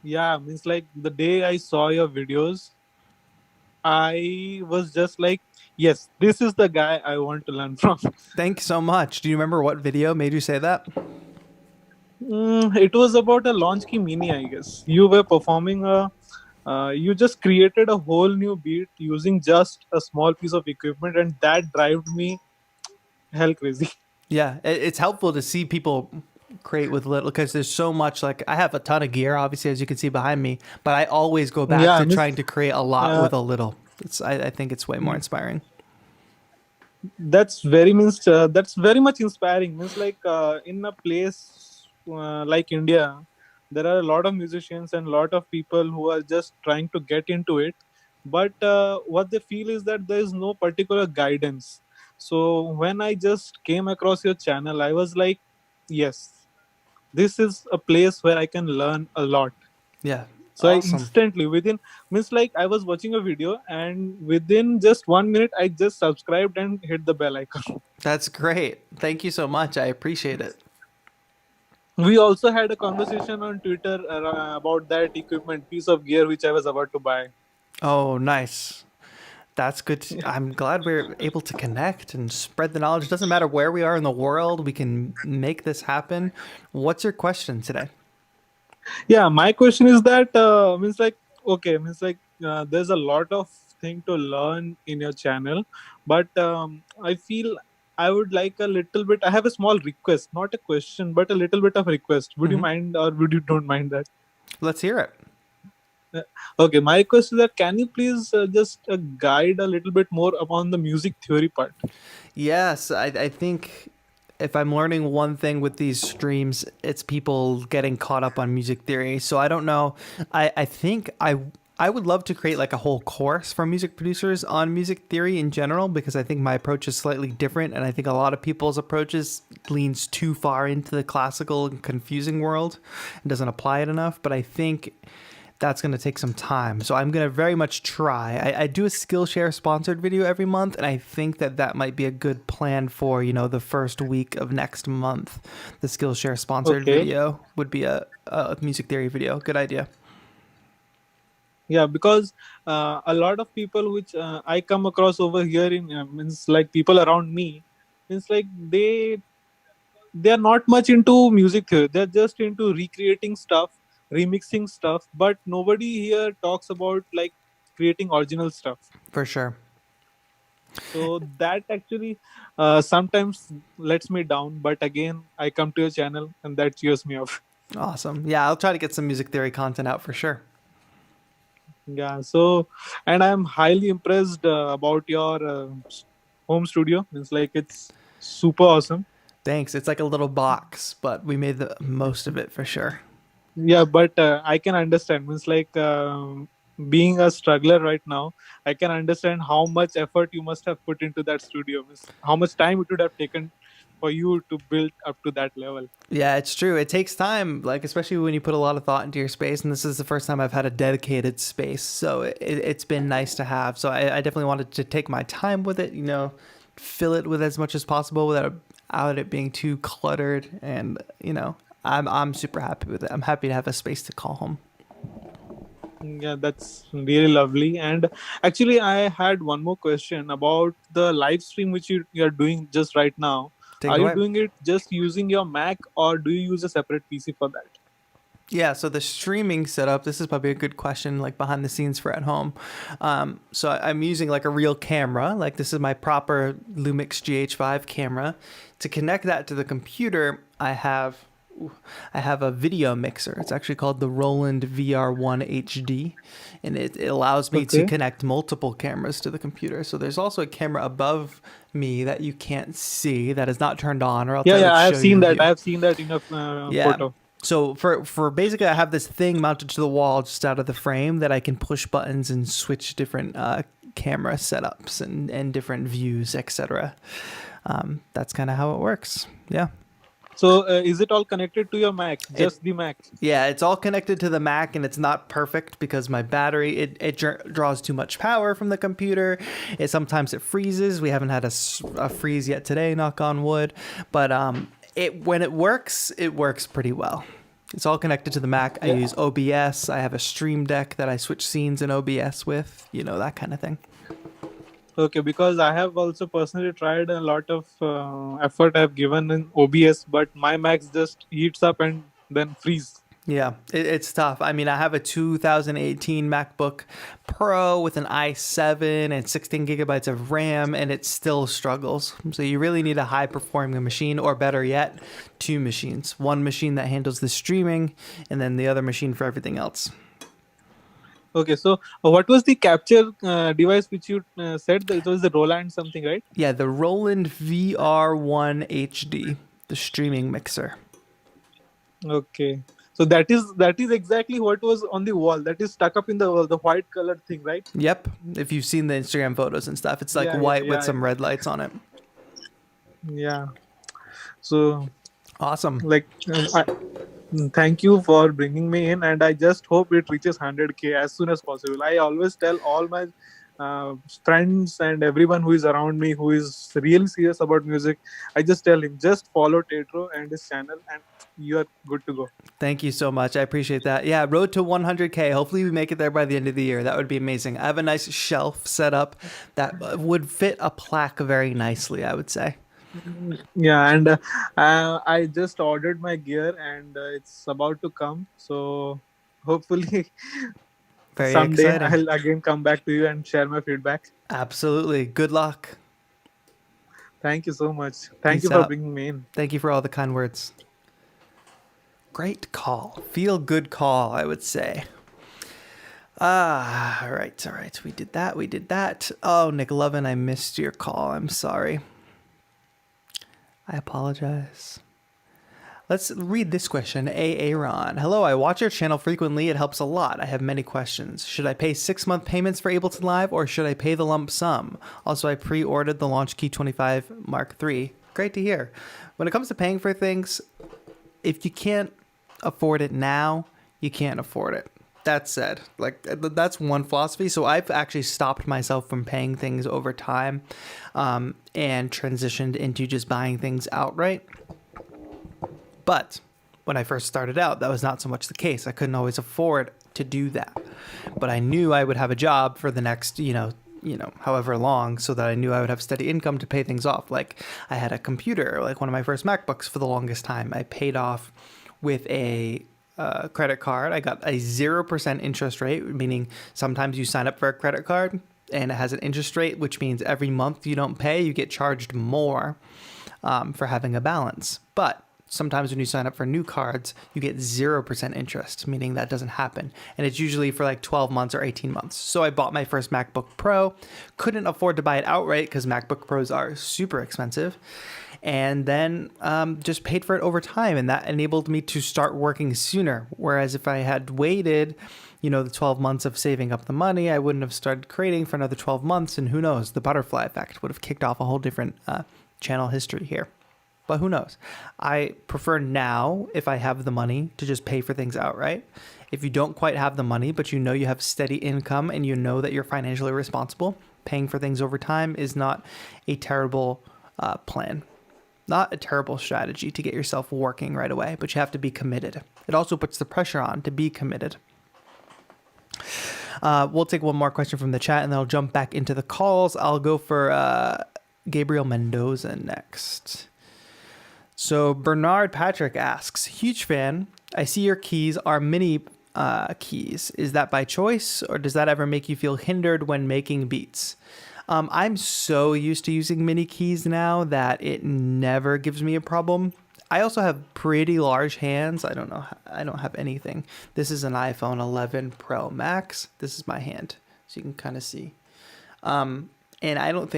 Yeah, means like the day I saw your videos, I was just like, yes, this is the guy I want to learn from. Thanks so much. Do you remember what video made you say that? It was about a Launch Key Mini, I guess. You were performing you just created a whole new beat using just a small piece of equipment, and that drove me hell crazy. Yeah, it's helpful to see people create with little because there's so much. Like I have a ton of gear, obviously, as you can see behind me, but I always go back Yeah, to means trying to create a lot uh, with a little. I think it's way more inspiring. that's very much inspiring. Means like in a place like India, there are a lot of musicians and a lot of people who are just trying to get into it, but what they feel is that there is no particular guidance. So when I just came across your channel, I was like, yes, this is a place where I can learn a lot. Yeah, So I awesome. instantly within, means like I was watching a video and within just 1 minute I just subscribed and hit the bell icon. That's great. Thank you so much. I appreciate it. We also had a conversation on Twitter about that equipment piece of gear which I was about to buy. Oh, nice. That's good. I'm glad we're able to connect and spread the knowledge. It doesn't matter where we are in the world, we can make this happen. What's your question today? Yeah, my question is that means like okay, means like there's a lot of thing to learn in your channel, but I feel I would like a little bit. I have a small request, not a question, but a little bit of request. Would you Hmm. mind, or would you don't mind that? Let's hear it. Uh, Okay, my request is that can you please just guide a little bit more upon the music theory part? Yes, I think if I'm learning one thing with these streams, it's people getting caught up on music theory. So I don't know. I think I would love to create like a whole course for music producers on music theory in general because I think my approach is slightly different and I think a lot of people's approaches leans too far into the classical and confusing world and doesn't apply it enough, but I think that's going to take some time. So I'm going to very much try. I do a Skillshare sponsored video every month, and I think that that might be a good plan for, the first week of next month. The Skillshare sponsored Okay. video would be a music theory video. Good idea. Yeah, because a lot of people which I come across over here in means like people around me, means like they are not much into music theory. They're just into recreating stuff, remixing stuff, but nobody here talks about like creating original stuff. For sure. So that actually sometimes lets me down, but again I come to your channel and that cheers me up. Awesome. Yeah, I'll try to get some music theory content out for sure. Yeah, so and I'm highly impressed about your home studio. It's like it's super awesome. Thanks. It's like a little box, but we made the most of it for sure. Yeah, but I can understand. Means like being a struggler right now, I can understand how much effort you must have put into that studio. Means how much time it would have taken for you to build up to that level. Yeah, it's true. It takes time, like especially when you put a lot of thought into your space. And this is the first time I've had a dedicated space, so it's been nice to have. So I definitely wanted to take my time with it. Fill it with as much as possible without it being too cluttered. And I'm super happy with it. I'm happy to have a space to call home. Yeah, that's really lovely. And actually, I had one more question about the live stream which you are doing just right now. Take Are it you away. doing it just using your Mac or do you use a separate PC for that? Yeah, so the streaming setup, this is probably a good question, like behind the scenes for at home. So I'm using like a real camera, like this is my proper Lumix GH5 camera. To connect that to the computer, I have a video mixer. It's actually called the Roland VR1 HD, and it allows me to Okay. connect multiple cameras to the computer. So there's also a camera above me that you can't see that is not turned on, or else Yeah, I yeah, would I have show you seen a that. view. I have seen that in a Yeah. photo. So for basically, I have this thing mounted to the wall just out of the frame that I can push buttons and switch different camera setups and different views, etc. That's kind of how it works. Yeah. So is it all connected to your Mac? It Just the Mac? Yeah, it's all connected to the Mac, and it's not perfect because my battery it draws too much power from the computer. Sometimes it freezes. We haven't had a freeze yet today, knock on wood. But it when it works pretty well. It's all connected to the Mac. I Yeah. use OBS. I have a Stream Deck that I switch scenes in OBS with. That kind of thing. Okay, because I have also personally tried a lot of effort I've given in OBS, but my Mac just heats up and then freeze. Yeah, it's tough. I mean, I have a 2018 MacBook Pro with an i7 and 16 gigabytes of RAM, and it still struggles. So you really need a high performing machine, or better yet, two machines. One machine that handles the streaming, and then the other machine for everything else. Okay, so what was the capture device which you said? That it was the Roland something, right? Yeah, the Roland VR1 HD, the streaming mixer. Okay, so that is exactly what was on the wall. That is stuck up in the white colored thing, right? Yep. If you've seen the Instagram photos and stuff, it's like Yeah, white with some red lights on it. yeah. So Awesome. like, thank you for bringing me in, and I just hope it reaches 100K as soon as possible. I always tell all my friends and everyone who is around me who is really serious about music, I just tell him, just follow TAETRO and his channel, and you are good to go. Thank you so much. I appreciate that. Yeah, road to 100K. Hopefully we make it there by the end of the year. That would be amazing. I have a nice shelf set up that would fit a plaque very nicely, I would say. Yeah, and I just ordered my gear, and it's about to come. So hopefully Very someday exciting. I'll again come back to you and share my feedback. Absolutely. Good luck. Thank you so much. Thank you Peace for out. bringing me in. Thank you for all the kind words. Great call. Feel good call, I would say. All right. We did that. Oh, Nick Lovin, I missed your call. I'm sorry. I apologize. Let's read this question. Aaron. Hello, I watch your channel frequently. It helps a lot. I have many questions. Should I pay 6-month payments for Ableton Live, or should I pay the lump sum? Also, I pre-ordered the Launchkey 25 Mark III. Great to hear. When it comes to paying for things, if you can't afford it now, you can't afford it. That said, like, that's one philosophy. So I've actually stopped myself from paying things over time, and transitioned into just buying things outright. But when I first started out, that was not so much the case. I couldn't always afford to do that. But I knew I would have a job for the next, however long, so that I knew I would have steady income to pay things off. Like, I had a computer, like one of my first MacBooks for the longest time. I paid off with a credit card. I got a 0% interest rate, meaning sometimes you sign up for a credit card and it has an interest rate, which means every month you don't pay, you get charged more for having a balance. But sometimes when you sign up for new cards, you get 0% interest, meaning that doesn't happen. And it's usually for like 12 months or 18 months. So I bought my first MacBook Pro, couldn't afford to buy it outright because MacBook Pros are super expensive. And then just paid for it over time. And that enabled me to start working sooner. Whereas if I had waited, the 12 months of saving up the money, I wouldn't have started creating for another 12 months. And who knows, the butterfly effect would have kicked off a whole different channel history here. But who knows? I prefer now, if I have the money, to just pay for things outright. If you don't quite have the money, but you know you have steady income and you know that you're financially responsible, paying for things over time is not a terrible plan. Not a terrible strategy to get yourself working right away, but you have to be committed. It also puts the pressure on to be committed. We'll take one more question from the chat and then I'll jump back into the calls. I'll go for Gabriel Mendoza next. So Bernard Patrick asks, huge fan. I see your keys are MIDI keys. Is that by choice, or does that ever make you feel hindered when making beats? I'm so used to using MIDI keys now that it never gives me a problem. I also have pretty large hands. I don't have anything. This is an iPhone 11 Pro Max. This is my hand, so you can kind of see. And I don't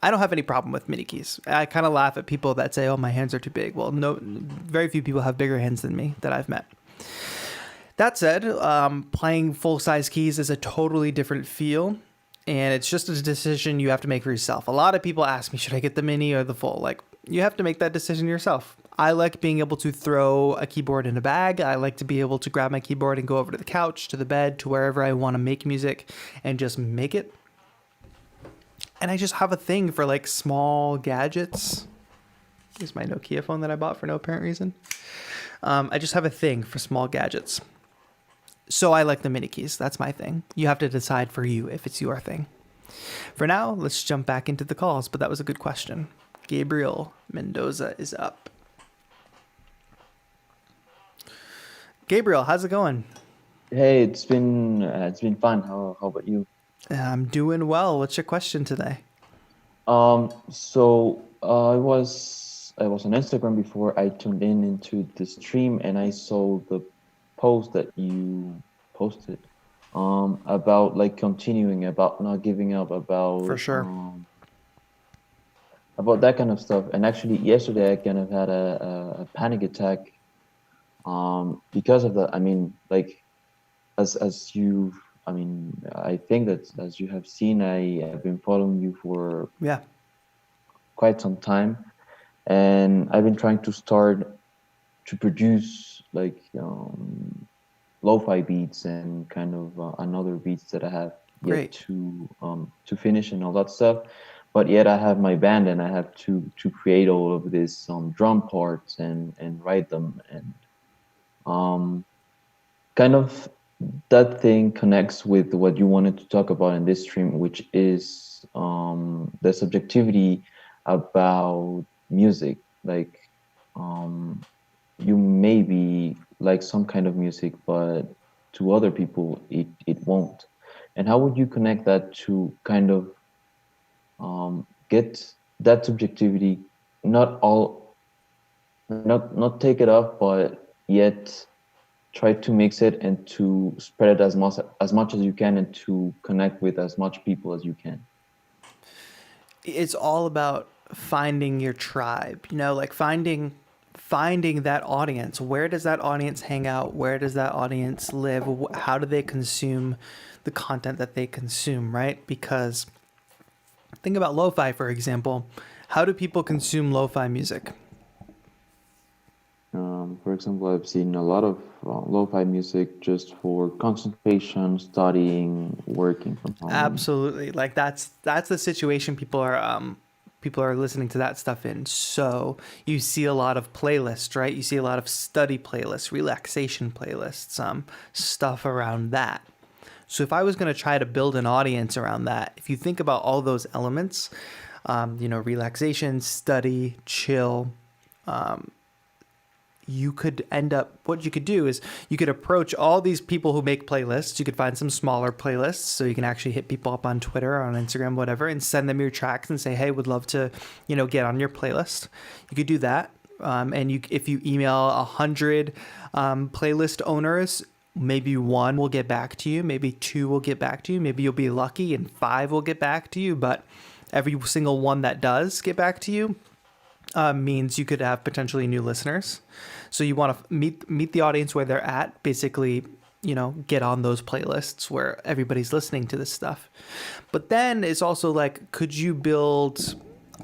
have any problem with MIDI keys. I kind of laugh at people that say, oh, my hands are too big. Well, no, very few people have bigger hands than me that I've met. That said, playing full-size keys is a totally different feel, and it's just a decision you have to make for yourself. A lot of people ask me, should I get the mini or the full? Like, you have to make that decision yourself. I like being able to throw a keyboard in a bag. I like to be able to grab my keyboard and go over to the couch, to the bed, to wherever I want to make music and just make it. And I just have a thing for like small gadgets. Here's my Nokia phone that I bought for no apparent reason. I just have a thing for small gadgets. So I like the MIDI keys. That's my thing. You have to decide for you if it's your thing. For now, let's jump back into the calls, but that was a good question. Gabriel Mendoza is up. Gabriel, how's it going? Hey, it's been fun. How about you? I'm doing well. What's your question today? I was on Instagram before I tuned in into the stream, and I saw the post that you posted about like continuing, about not giving up, For sure. about that kind of stuff. And actually, yesterday I kind of had a panic attack because of that. I mean, like as you I mean, I think that as you have seen, I have been following you for Yeah. quite some time, and I've been trying to start to produce like lo-fi beats and kind of another beats that I have yet Great. to finish and all that stuff. But yet I have my band, and I have to create all of this drum parts and write them, and um, kind of that thing connects with what you wanted to talk about in this stream, which is the subjectivity about music. Like, you maybe like some kind of music, but to other people, it won't. And how would you connect that to kind of get that subjectivity, not all, not take it off, but yet try to mix it and to spread it as much as you can, and to connect with as much people as you can. It's all about finding your tribe, like finding that audience. Where does that audience hang out? Where does that audience live? How do they consume the content that they consume, right? Because think about lo-fi, for example. How do people consume lo-fi music? For example, I've seen a lot of lo-fi music just for concentration, studying, working from home. Absolutely. Like that's the situation people are listening to that stuff in. So you see a lot of playlists, right? You see a lot of study playlists, relaxation playlists, stuff around that. So if I was going to try to build an audience around that, if you think about all those elements, relaxation, study, chill, you could end up, what you could do is you could approach all these people who make playlists. You could find some smaller playlists, so you can actually hit people up on Twitter or on Instagram, whatever, and send them your tracks and say, hey, would love to, get on your playlist. You could do that. And if you email 100 playlist owners, maybe one will get back to you, maybe two will get back to you, maybe you'll be lucky and five will get back to you. But every single one that does get back to you means you could have potentially new listeners. So you want to meet the audience where they're at, basically, get on those playlists where everybody's listening to this stuff. But then it's also like, could you build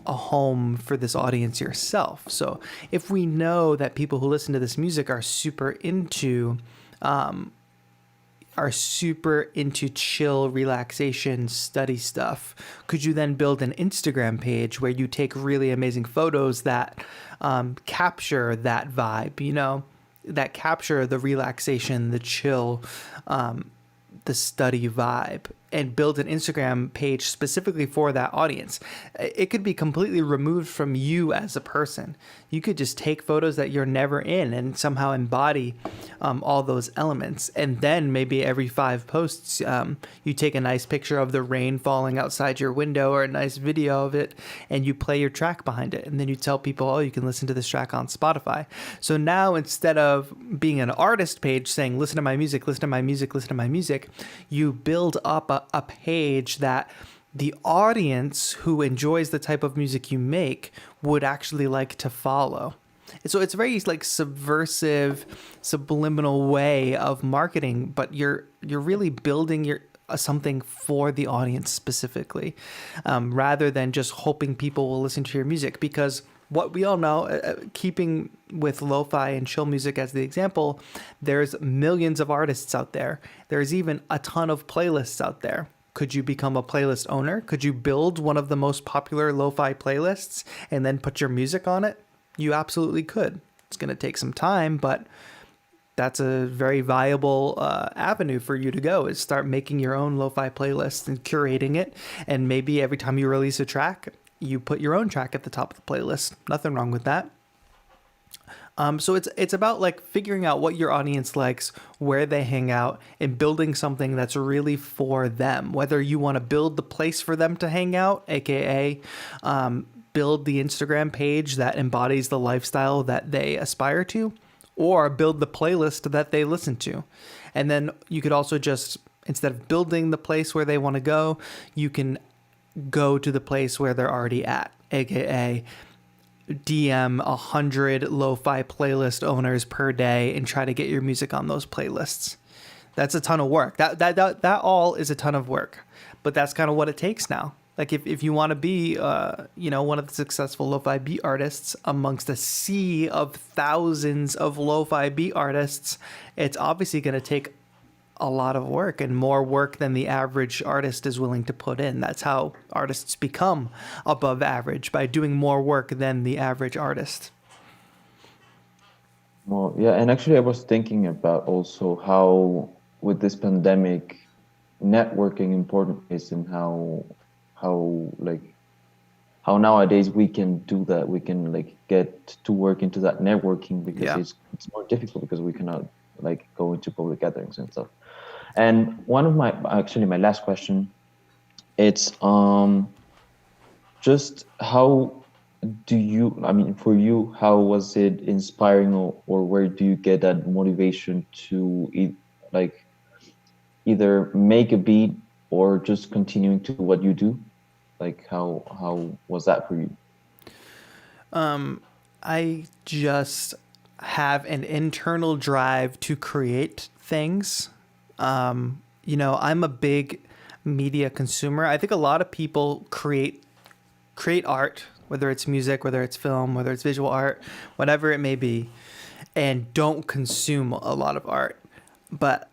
a home for this audience yourself? So if we know that people who listen to this music are super into chill, relaxation, study stuff, could you then build an Instagram page where you take really amazing photos that capture that vibe, that capture the relaxation, the chill, the study vibe, and build an Instagram page specifically for that audience? It could be completely removed from you as a person. You could just take photos that you're never in and somehow embody all those elements. And then maybe every 5 posts, you take a nice picture of the rain falling outside your window or a nice video of it, and you play your track behind it. And then you tell people, oh, you can listen to this track on Spotify. So now, instead of being an artist page saying, listen to my music, listen to my music, listen to my music, you build up a page that the audience who enjoys the type of music you make would actually like to follow. So it's a very like subversive, subliminal way of marketing, but you're really building your something for the audience specifically, rather than just hoping people will listen to your music. Because what we all know, keeping with lo-fi and chill music as the example, there's millions of artists out there. There's even a ton of playlists out there. Could you become a playlist owner? Could you build one of the most popular lo-fi playlists and then put your music on it? You absolutely could. It's going to take some time, but that's a very viable avenue for you to go, is start making your own lo-fi playlist and curating it. And maybe every time you release a track, you put your own track at the top of the playlist. Nothing wrong with that. So it's about like figuring out what your audience likes, where they hang out, and building something that's really for them. Whether you want to build the place for them to hang out, aka build the Instagram page that embodies the lifestyle that they aspire to, or build the playlist that they listen to. And then you could also just, instead of building the place where they want to go, you can go to the place where they're already at, aka DM 100 lo-fi playlist owners per day and try to get your music on those playlists. That's a ton of work. That all is a ton of work, but that's kind of what it takes now. Like if you want to be, one of the successful lo-fi beat artists amongst a sea of thousands of lo-fi beat artists, it's obviously going to take a lot of work, and more work than the average artist is willing to put in. That's how artists become above average, by doing more work than the average artist. Well, yeah, and actually I was thinking about also how with this pandemic, networking important is, and how nowadays we can do that. We can like get to work into that networking, because it's more difficult because we cannot like go into public gatherings and stuff. And one of my last question, it's just how do you, for you, how was it inspiring, or where do you get that motivation to either make a beat or just continuing to do what you do? Like how was that for you? I just have an internal drive to create things. I'm a big media consumer. I think a lot of people create art, whether it's music, whether it's film, whether it's visual art, whatever it may be, and don't consume a lot of art. But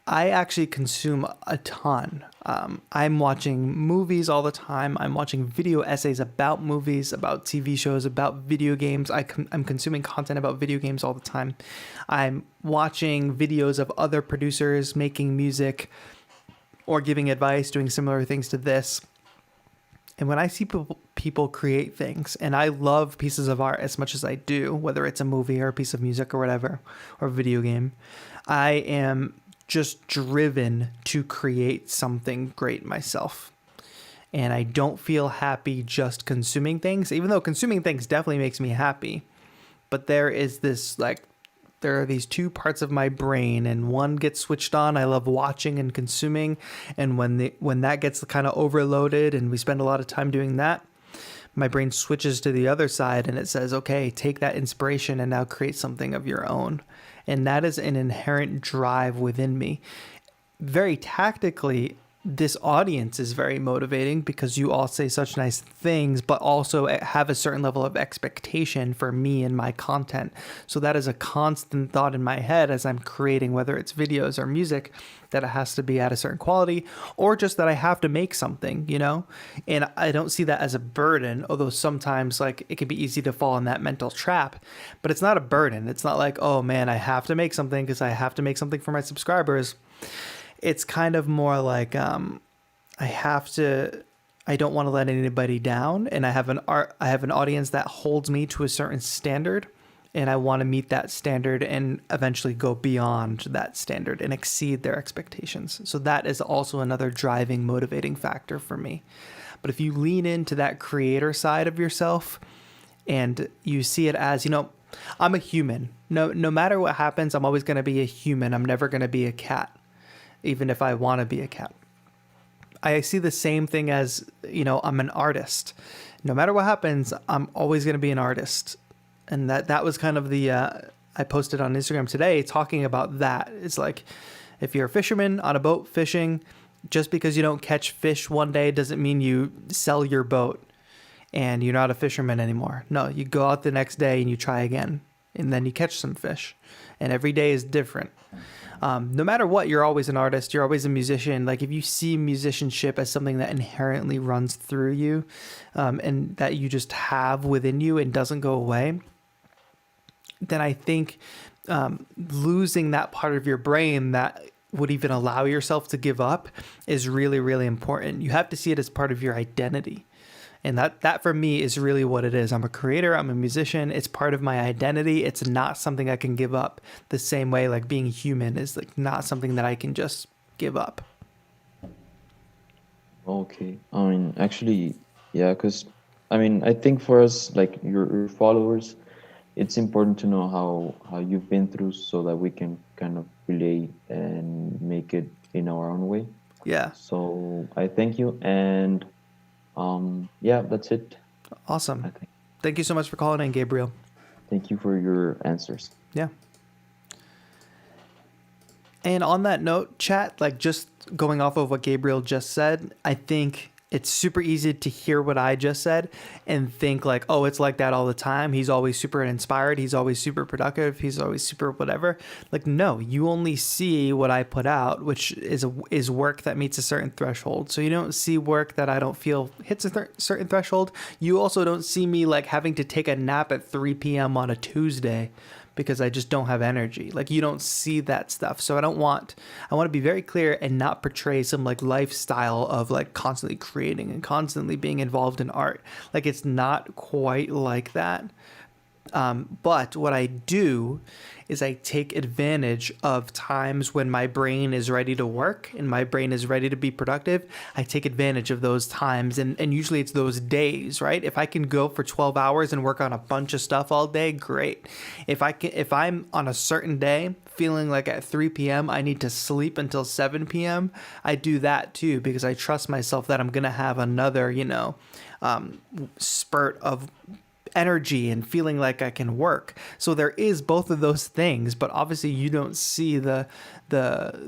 I actually consume a ton. I'm watching movies all the time. I'm watching video essays about movies, about TV shows, about video games. I'm consuming content about video games all the time. I'm watching videos of other producers making music or giving advice, doing similar things to this. And when I see people create things, and I love pieces of art as much as I do, whether it's a movie or a piece of music or whatever, or a video game, I am just driven to create something great myself. And I don't feel happy just consuming things, even though consuming things definitely makes me happy. But there are these two parts of my brain, and one gets switched on. I love watching and consuming. And when that gets kind of overloaded and we spend a lot of time doing that, my brain switches to the other side and it says, okay, take that inspiration and now create something of your own. And that is an inherent drive within me. Very tactically, this audience is very motivating because you all say such nice things, but also have a certain level of expectation for me and my content. So that is a constant thought in my head as I'm creating, whether it's videos or music, that it has to be at a certain quality, or just that I have to make something, And I don't see that as a burden, although sometimes it can be easy to fall in that mental trap, but it's not a burden. It's not like, oh man, I have to make something because I have to make something for my subscribers. It's kind of more like I don't want to let anybody down, and I have an audience that holds me to a certain standard, and I want to meet that standard and eventually go beyond that standard and exceed their expectations. So that is also another driving, motivating factor for me. But if you lean into that creator side of yourself and you see it as, I'm a human. No matter what happens, I'm always going to be a human. I'm never going to be a cat, even if I want to be a cat. I see the same thing as, I'm an artist. No matter what happens, I'm always going to be an artist. And that was kind of I posted on Instagram today talking about that. It's like, if you're a fisherman on a boat fishing, just because you don't catch fish one day doesn't mean you sell your boat and you're not a fisherman anymore. No, you go out the next day and you try again, and then you catch some fish. And every day is different. No matter what, you're always an artist. You're always a musician. Like if you see musicianship as something that inherently runs through you, and that you just have within you and doesn't go away, then I think losing that part of your brain that would even allow yourself to give up is really, really important. You have to see it as part of your identity. And that for me is really what it is. I'm a creator, I'm a musician. It's part of my identity. It's not something I can give up the same way like being human is like not something that I can just give up. Okay. I mean, actually, yeah, because I mean, I think for us, like your followers, it's important to know how you've been through so that we can kind of relate and make it in our own way. Yeah. So I thank you, and yeah, that's it. I Awesome. think. Thank you so much for calling in, Gabriel. Thank you for your answers. Yeah. And on that note, chat, like just going off of what Gabriel just said, I think it's super easy to hear what I just said and think like, oh, it's like that all the time. He's always super inspired. He's always super productive. He's always super whatever. Like, no, you only see what I put out, which is work that meets a certain threshold. So you don't see work that I don't feel hits a certain threshold. You also don't see me like having to take a nap at 3 p.m. on a Tuesday because I just don't have energy. Like you don't see that stuff. So I want to be very clear and not portray some like lifestyle of like constantly creating and constantly being involved in art. Like it's not quite like that. But what I do is I take advantage of times when my brain is ready to work and my brain is ready to be productive. I take advantage of those times, and usually it's those days, right? If I can go for 12 hours and work on a bunch of stuff all day, great. If I'm on a certain day feeling like at 3 p.m. I need to sleep until 7 p.m., I do that too because I trust myself that I'm going to have another, spurt of energy and feeling like I can work. So there is both of those things, but obviously you don't see the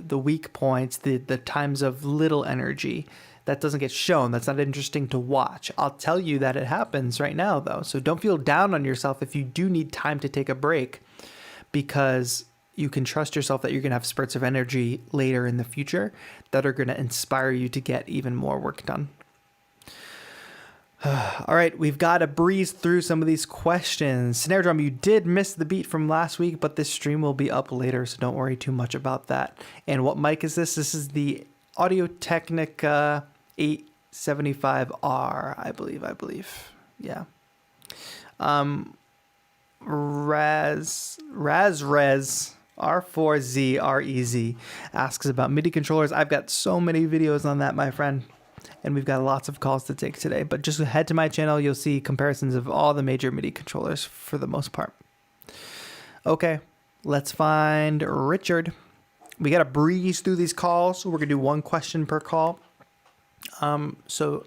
weak points, the times of little energy. That doesn't get shown. That's not interesting to watch. I'll tell you that it happens right now though. So don't feel down on yourself if you do need time to take a break, because you can trust yourself that you're going to have spurts of energy later in the future that are going to inspire you to get even more work done. All right, we've got to breeze through some of these questions. Snare drum, you did miss the beat from last week, but this stream will be up later, so don't worry too much about that. And what mic is this? This is the Audio-Technica 875R, I believe. Yeah. Raz R4Z asks about MIDI controllers. I've got so many videos on that, my friend. And we've got lots of calls to take today, but just head to my channel. You'll see comparisons of all the major MIDI controllers for the most part. Okay, let's find Richard. We got to breeze through these calls. So we're going to do one question per call. So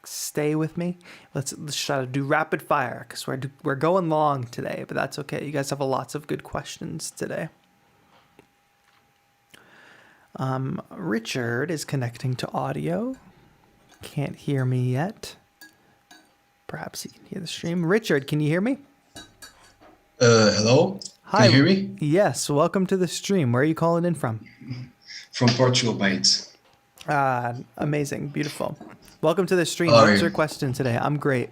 stay with me. Let's try to do rapid fire because we're going long today, but that's okay. You guys have lots of good questions today. Richard is connecting to audio. Can't hear me yet. Perhaps he can hear the stream. Richard, can you hear me? Hello? Hi. Can you hear me? Yes, welcome to the stream. Where are you calling in from? From Portugal, mate. Amazing, beautiful. Welcome to the stream. How are What's you? your question today? I'm great.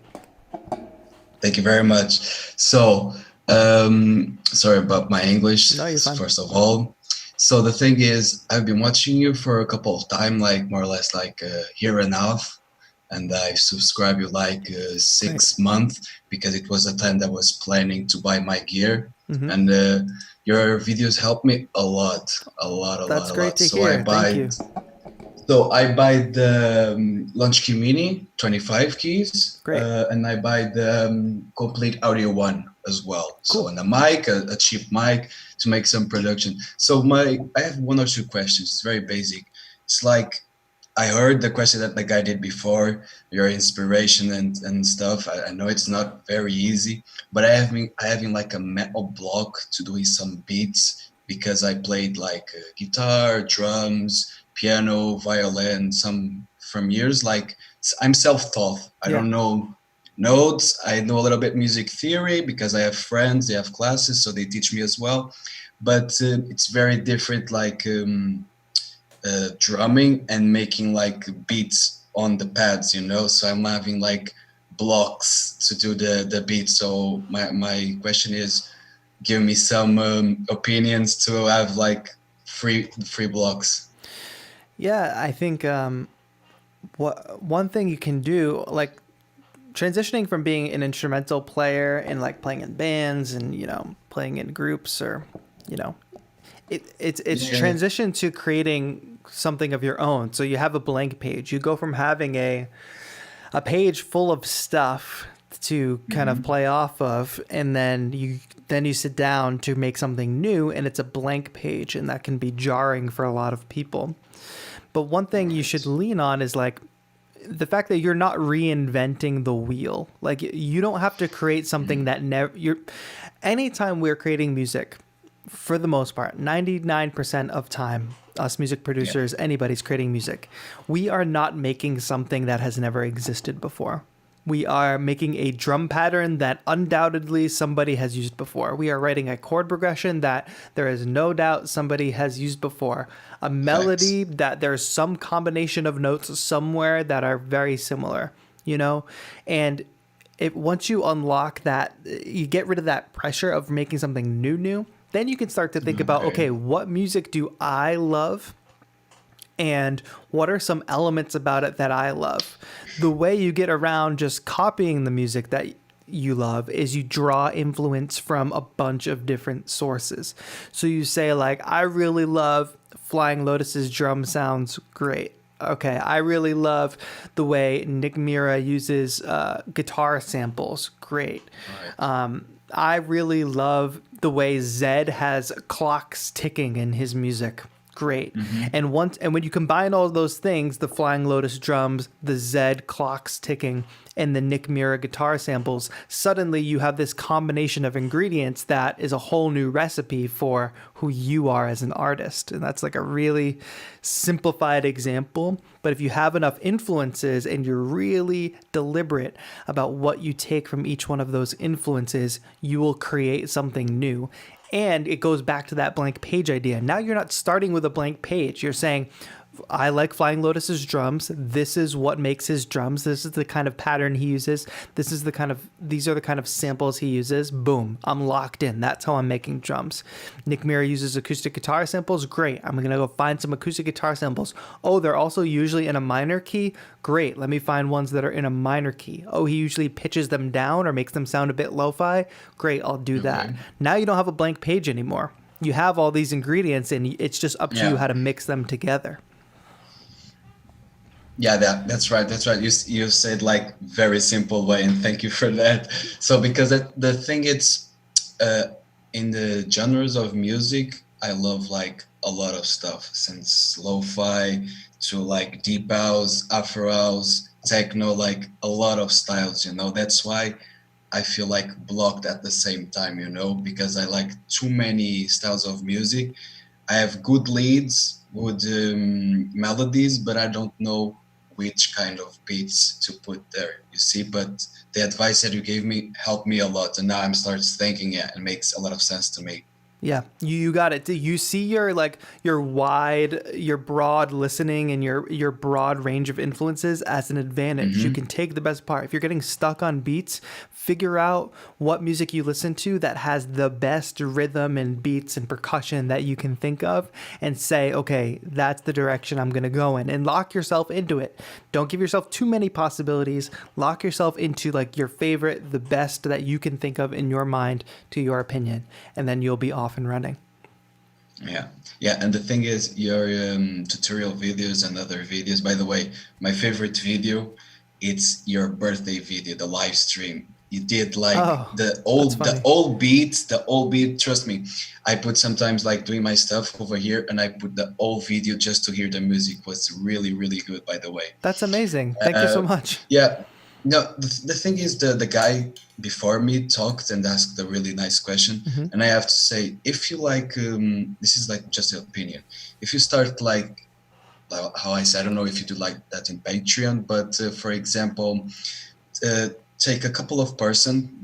Thank you very much. So, sorry about my English, No, you're fine. first of all. So the thing is, I've been watching you for a couple of time, like more or less like a year and a half. And I've subscribed you like 6 months because it was a time that I was planning to buy my gear. Mm-hmm. And your videos helped me a lot. That's great to So hear. Thank you. So I buy the Launch Key Mini, 25 keys, Great. and I buy the complete audio one as well. Cool. So and a mic, a cheap mic to make some production. So I have one or two questions. It's very basic. It's like I heard the question that the guy did before, your inspiration and stuff. I know it's not very easy, but I having like a mental block to doing some beats because I played like guitar, drums, piano, violin, some from years. Like I'm self-taught. I don't know notes. I know a little bit music theory because I have friends, they have classes, so they teach me as well. But it's very different, like drumming and making like beats on the pads, you know. So I'm having like blocks to do the beats. So my question is, give me some opinions to have like free blocks. Yeah, I think one thing you can do, like transitioning from being an instrumental player and like playing in bands and, you know, playing in groups or, you know, it's Yeah. transition to creating something of your own. So you have a blank page. You go from having a page full of stuff to kind of play off of, and then you sit down to make something new, and it's a blank page, and that can be jarring for a lot of people. But one thing you should lean on is like the fact that you're not reinventing the wheel. Like you don't have to create something that anytime we're creating music, for the most part, 99% of time, us music producers, anybody's creating music, we are not making something that has never existed before. We are making a drum pattern that undoubtedly somebody has used before. We are writing a chord progression that there is no doubt somebody has used before. A melody that there's some combination of notes somewhere that are very similar, you know? And once you unlock that, you get rid of that pressure of making something new, then you can start to think about, okay, what music do I love? And what are some elements about it that I love? The way you get around just copying the music that you love is you draw influence from a bunch of different sources. So you say like, I really love Flying Lotus's drum sounds great. Okay, I really love the way Nick Mira uses guitar samples. Great. I really love the way Zed has clocks ticking in his music. Great. And when you combine all of those things, the Flying Lotus drums, the Zed clocks ticking, and the Nick Mira guitar samples, suddenly you have this combination of ingredients that is a whole new recipe for who you are as an artist. And that's like a really simplified example. But if you have enough influences and you're really deliberate about what you take from each one of those influences, you will create something new. And it goes back to that blank page idea. Now you're not starting with a blank page. You're saying, I like Flying Lotus's drums. This is what makes his drums. This is the kind of pattern he uses. These are the kind of samples he uses. Boom, I'm locked in. That's how I'm making drums. Nick Mira uses acoustic guitar samples. Great. I'm going to go find some acoustic guitar samples. Oh, they're also usually in a minor key. Great. Let me find ones that are in a minor key. Oh, he usually pitches them down or makes them sound a bit lo-fi. Great. I'll do that. Now you don't have a blank page anymore. You have all these ingredients and it's just up to you how to mix them together. Yeah, that's right. That's right. You said like very simple way, and thank you for that. So because the thing is, in the genres of music, I love like a lot of stuff, since lo-fi to like deep house, afro house, techno, like a lot of styles. You know, that's why I feel like blocked at the same time. You know, because I like too many styles of music. I have good leads, good melodies, but I don't know which kind of beats to put there, you see. But the advice that you gave me helped me a lot, and now I'm starts thinking it and makes a lot of sense to me. Yeah, you got it. You see your broad listening and your broad range of influences as an advantage. You can take the best part. If you're getting stuck on beats, figure out what music you listen to that has the best rhythm and beats and percussion that you can think of, and say, okay, that's the direction I'm going to go in, and lock yourself into it. Don't give yourself too many possibilities. Lock yourself into like your favorite, the best that you can think of in your mind to your opinion, and then you'll be off and running. Yeah, and the thing is, your tutorial videos and other videos, by the way, my favorite video, it's your birthday video, the live stream. You did like the old beat. Trust me, I put sometimes like doing my stuff over here, and I put the old video just to hear the music. Was really, really good, by the way. That's amazing. Thank you so much. Yeah. No, the thing is, the guy before me talked and asked a really nice question, and I have to say, if you like, this is like just an opinion. If you start like how I said, I don't know if you do like that in Patreon, but for example, take a couple of person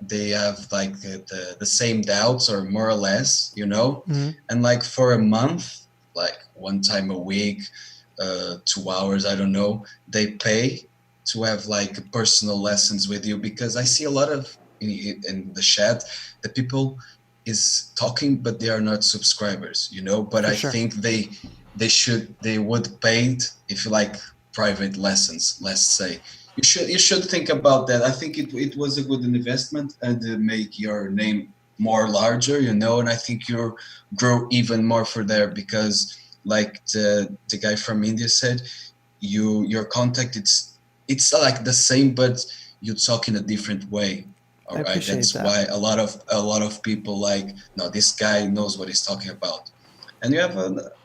they have like the same doubts or more or less, you know, and like for a month, like one time a week, 2 hours, I don't know, they pay to have like personal lessons with you, because I see a lot of in the chat the people is talking but they are not subscribers, you know, but I think they would pay if you like private lessons, let's say, you should think about that. I think it was a good investment and make your name more larger, and I think you'll grow even more for there because like the guy from India said, your contact it's like the same, but you talk in a different way. All I right, appreciate that's that. why a lot of people like, no, this guy knows what he's talking about. And you have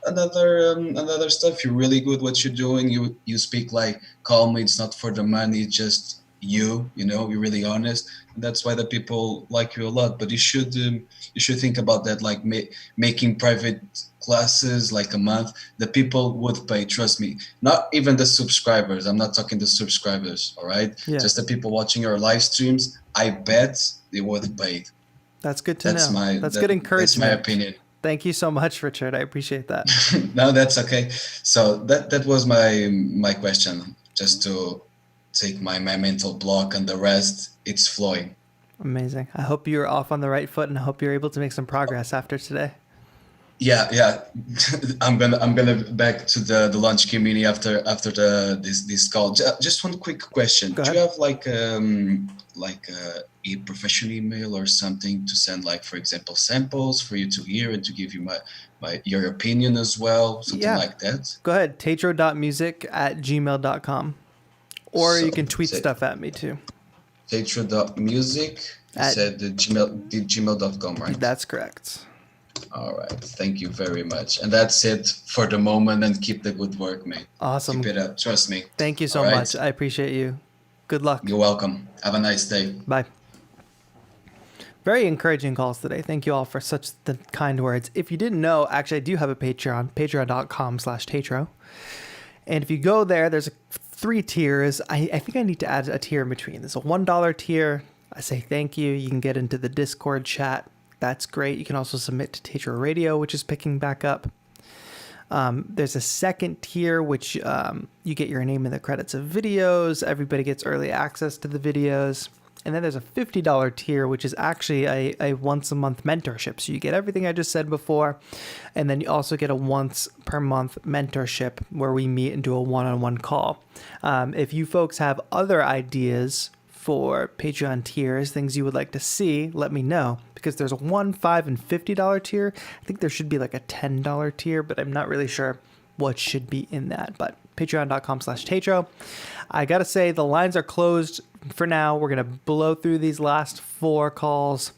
another stuff. You're really good what you're doing. You speak like calmly. It's not for the money. It's just you're really honest, and that's why the people like you a lot. But you should think about that, like making private classes like a month. The people would pay, trust me. Not even the subscribers. I'm not talking the subscribers, all right? Yeah. Just the people watching your live streams. I bet they would pay. That's good to That's know. my That's that, good that's my encouragement. opinion. Thank you so much, Richard. I appreciate that. No, that's okay. So that was my question, just to take my mental block, and the rest it's flowing. Amazing. I hope you're off on the right foot, and I hope you're able to make some progress after today. Yeah. I'm gonna back to the launch community after this call. Just one quick question. Go Do ahead. you have like a professional email or something to send, like, for example, samples for you to hear and to give you your opinion as well, something Yeah. like that? Go ahead. TAETRO.music@gmail.com. Or So, you can tweet stuff at me too. TAETRO.music. You At- said the gmail.com, right? That's correct. All right. Thank you very much. And that's it for the moment, and keep the good work, mate. Awesome. Keep it up. Trust me. Thank you so All right? much. I appreciate you. Good luck. You're welcome. Have a nice day. Bye. Very encouraging calls today. Thank you all for such the kind words. If you didn't know, actually, I do have a Patreon, patreon.com/TAETRO. And if you go there, there's 3 tiers. I think I need to add a tier in between. There's a $1 tier. I say thank you. You can get into the Discord chat. That's great. You can also submit to TAETRO Radio, which is picking back up. There's a second tier, which you get your name in the credits of videos. Everybody gets early access to the videos. And then there's a $50 tier, which is actually a once-a-month mentorship. So you get everything I just said before. And then you also get a once-per-month mentorship where we meet and do a one-on-one call. If you folks have other ideas for Patreon tiers, things you would like to see, let me know. Because there's a $1, $5, and $50 tier. I think there should be like a $10 tier, but I'm not really sure what should be in that. But patreon.com/TAETRO. I gotta say, the lines are closed for now. We're gonna blow through these last 4 calls.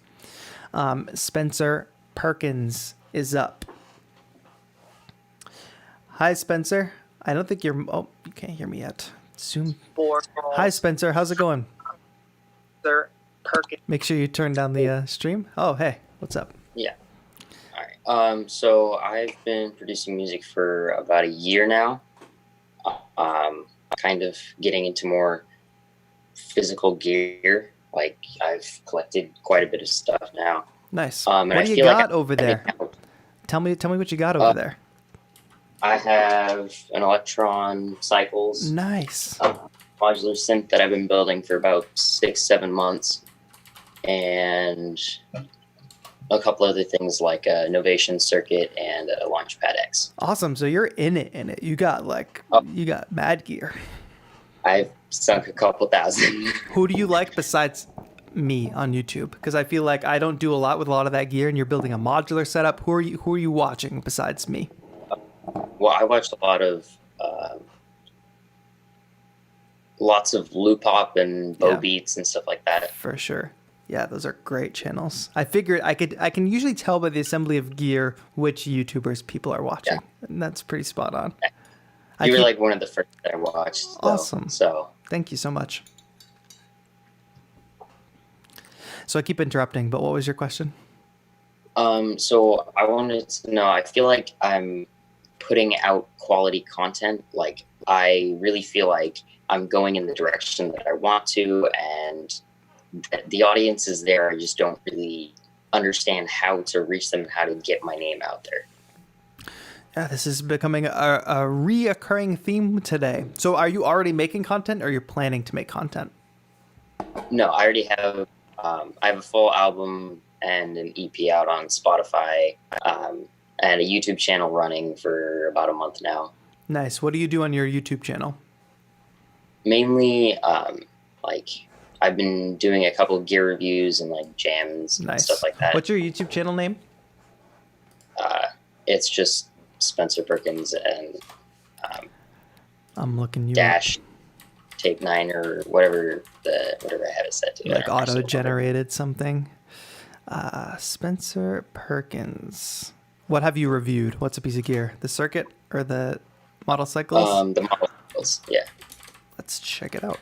Spencer Perkins is up. Hi, Spencer. I don't think you're... Oh, you can't hear me yet. Zoom. Hi, Spencer. How's it going? Perkins. Make sure you turn down the stream. Oh, hey. What's up? Yeah. All right. So I've been producing music for about a year now. Kind of getting into more physical gear. Like, I've collected quite a bit of stuff now. Nice. And What I do you feel like got over there? Tell me what you got over there. I have an Electron Cycles Nice. modular synth that I've been building for about 6-7 months, and a couple other things like a Novation circuit and a Launchpad X. Awesome. So you're in it. You got you got mad gear. I've sunk a couple thousand. Who do you like besides me on YouTube? Because I feel like I don't do a lot with a lot of that gear, and you're building a modular setup. Who are you watching besides me? Well, I watched a lot of lots of loop hop and bow beats and stuff like that. For sure. Yeah, those are great channels. I figured I can usually tell by the assembly of gear which YouTubers people are watching. Yeah. And that's pretty spot on. You were like one of the first that I watched. Awesome. So thank you so much. So I keep interrupting, but what was your question? So I wanted to know, I feel like I'm putting out quality content. Like, I really feel like I'm going in the direction that I want to, and the audience is there. I just don't really understand how to reach them and how to get my name out there. Yeah, this is becoming a reoccurring theme today. So are you already making content, or you're planning to make content? No, I already have. I have a full album and an EP out on Spotify, and a YouTube channel running for about a month now. Nice. What do you do on your YouTube channel? mainly like I've been doing a couple of gear reviews and like jams and stuff like that. What's your YouTube channel name? It's just Spencer Perkins and I'm looking you dash tape 9 or whatever I have it set to. like auto generated something. Spencer Perkins. What have you reviewed? What's a piece of gear? The circuit or the model cycles? The model cycles, yeah. Let's check it out.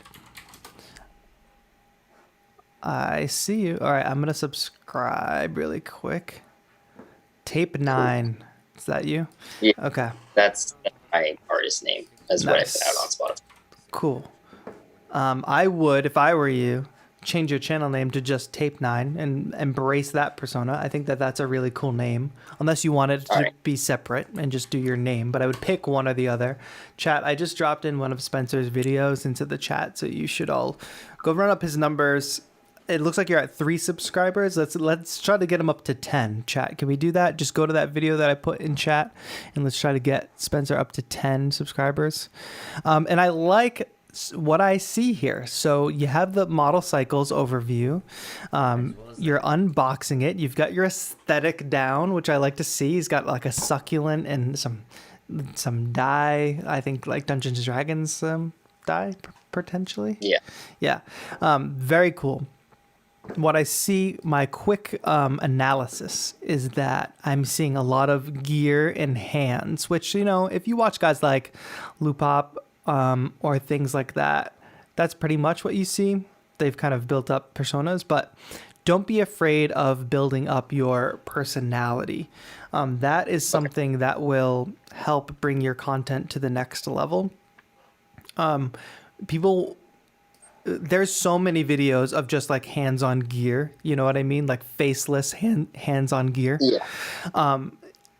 I see you. All right, I'm gonna subscribe really quick. Tape 9. Is that you? Yeah. Okay. That's my artist name. That's what I put out on Spotify. Cool. I would, if I were you, change your channel name to just Tape 9 and embrace that persona. I think that that's a really cool name, unless you wanted it to be separate and just do your name, but I would pick one or the other. Chat, I just dropped in one of Spencer's videos into the chat, so you should all go run up his numbers. It looks like you're at 3 subscribers. Let's try to get him up to 10. Chat, can we do that? Just go to that video that I put in chat and let's try to get Spencer up to 10 subscribers. And I like what I see here. So you have the model cycles overview. You're unboxing it. You've got your aesthetic down, which I like to see. He's got like a succulent and some dye. I think like Dungeons and Dragons dye potentially. Yeah. Very cool. What I see, my quick analysis is that I'm seeing a lot of gear and hands, which, you know, if you watch guys like Lupop or things like that, that's pretty much what you see. They've kind of built up personas, but don't be afraid of building up your personality. That is something that will help bring your content to the next level. There's so many videos of just like hands-on gear, you know what I mean? Like faceless hands-on gear. Yeah.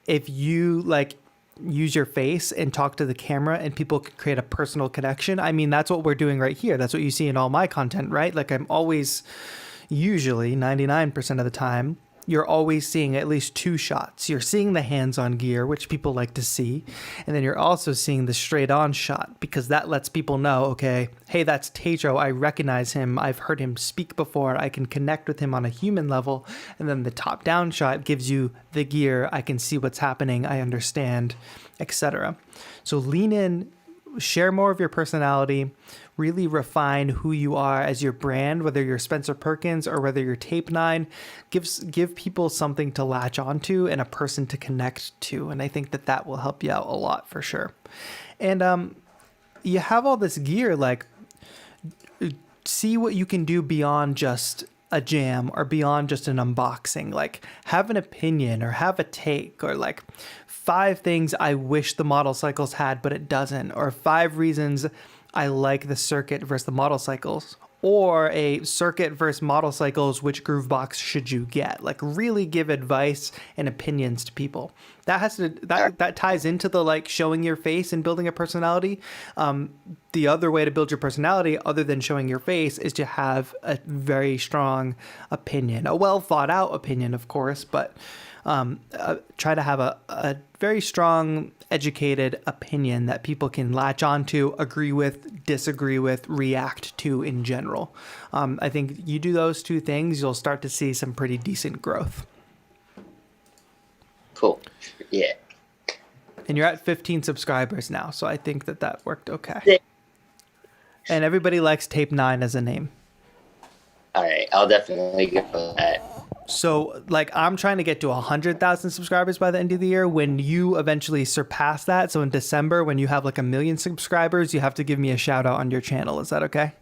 If you like use your face and talk to the camera and people can create a personal connection, I mean, that's what we're doing right here. That's what you see in all my content, right? Like I'm always, usually 99% of the time, you're always seeing at least 2 shots. You're seeing the hands-on gear, which people like to see. And then you're also seeing the straight-on shot because that lets people know, okay, hey, that's TAETRO. I recognize him. I've heard him speak before. I can connect with him on a human level. And then the top-down shot gives you the gear. I can see what's happening. I understand, etc. So lean in, share more of your personality, really refine who you are as your brand, whether you're Spencer Perkins or whether you're Tape 9. Give people something to latch onto and a person to connect to. And I think that that will help you out a lot for sure. And you have all this gear, like see what you can do beyond just a jam or beyond just an unboxing. Like have an opinion or have a take or like 5 things I wish the model cycles had, but it doesn't, or 5 reasons I like the circuit versus the model cycles, or a circuit versus model cycles, which groove box should you get? Like really give advice and opinions to people. That ties into the like showing your face and building a personality. The other way to build your personality other than showing your face is to have a very strong opinion, a well thought out opinion, of course, but try to have a very strong, educated opinion that people can latch onto, agree with, disagree with, react to in general. I think you do those 2 things, you'll start to see some pretty decent growth. Cool. Yeah. And you're at 15 subscribers now, so I think that that worked okay. Yeah. And everybody likes Tape 9 as a name. All right, I'll definitely go for that. So, like, I'm trying to get to 100,000 subscribers by the end of the year. When you eventually surpass that, so in December, when you have like 1 million subscribers, you have to give me a shout out on your channel. Is that okay?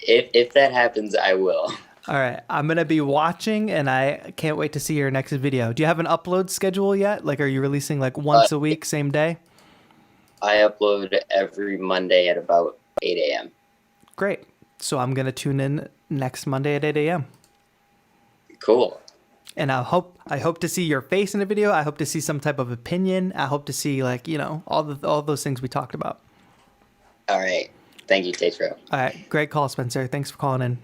If that happens, I will. All right, I'm going to be watching, and I can't wait to see your next video. Do you have an upload schedule yet? Like, are you releasing like once a week, same day? I upload every Monday at about 8 a.m. Great. So I'm going to tune in next Monday at 8 a.m. Cool. And I hope to see your face in a video. I hope to see some type of opinion. I hope to see, like, you know, all those things we talked about. All right. Thank you, TAETRO. All right. Great call, Spencer. Thanks for calling in.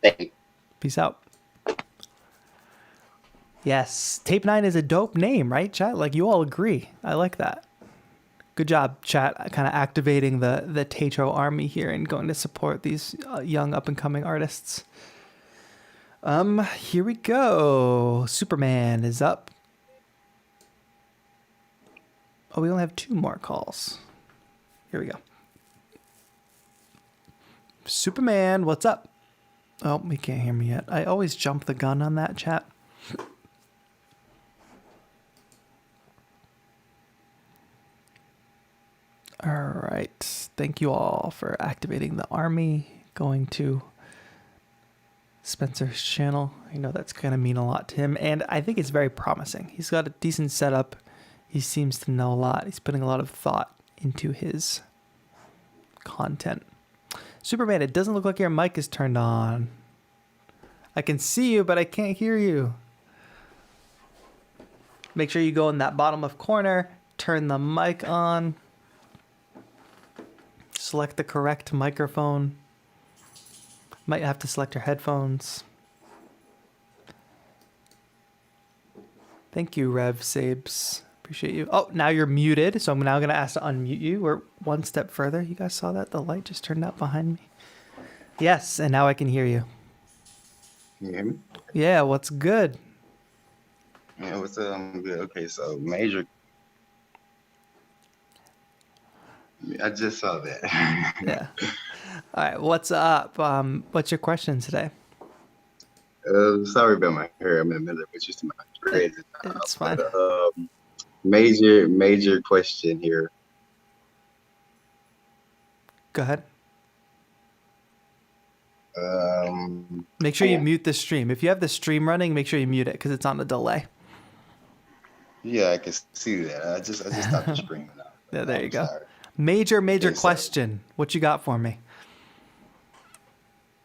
Thank you. Peace out. Yes. Tape 9 is a dope name, right, chat? Like, you all agree. I like that. Good job, chat, kind of activating the TAETRO army here and going to support these young up-and-coming artists. Here we go. Superman is up. Oh, we only have 2 more calls. Here we go. Superman, what's up? Oh, he can't hear me yet. I always jump the gun on that, chat. All right. Thank you all for activating the army, going to Spencer's channel. I know that's going to mean a lot to him, and I think it's very promising. He's got a decent setup. He seems to know a lot. He's putting a lot of thought into his content. Superman, it doesn't look like your mic is turned on. I can see you, but I can't hear you. Make sure you go in that bottom left corner, turn the mic on, select the correct microphone. Might have to select your headphones. Thank you, Rev Sabes. Appreciate you. Oh, now you're muted, so I'm now going to ask to unmute you. We're one step further. You guys saw that? The light just turned out behind me. Yes, and now I can hear you. Can you hear me? Yeah, what's good? Yeah, what's good? Okay, so major. I just saw that. Yeah. All right, what's up? What's your question today? Sorry about my hair. I'm in the middle of just my dreads. It's fine. But, major question here. Go ahead. Um, Make sure you mute the stream. If you have the stream running, make sure you mute it because it's on a delay. yeah, I can see that. I just stopped the screen now. Yeah, there you I'm go. sorry. Major Okay, so, question. What you got for me?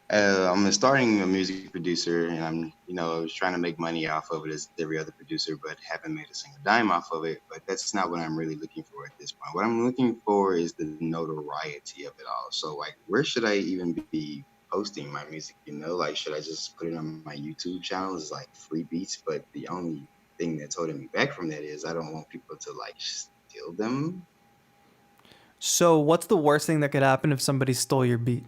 I'm starting a music producer, and I was trying to make money off of it as every other producer, but haven't made a single dime off of it. But that's not what I'm really looking for at this point. What I'm looking for is the notoriety of it all. So, like, where should I even be posting my music? Like, should I just put it on my YouTube channel as like free beats? But the only thing that's holding me back from that is I don't want people to like steal them. So what's the worst thing that could happen if somebody stole your beat?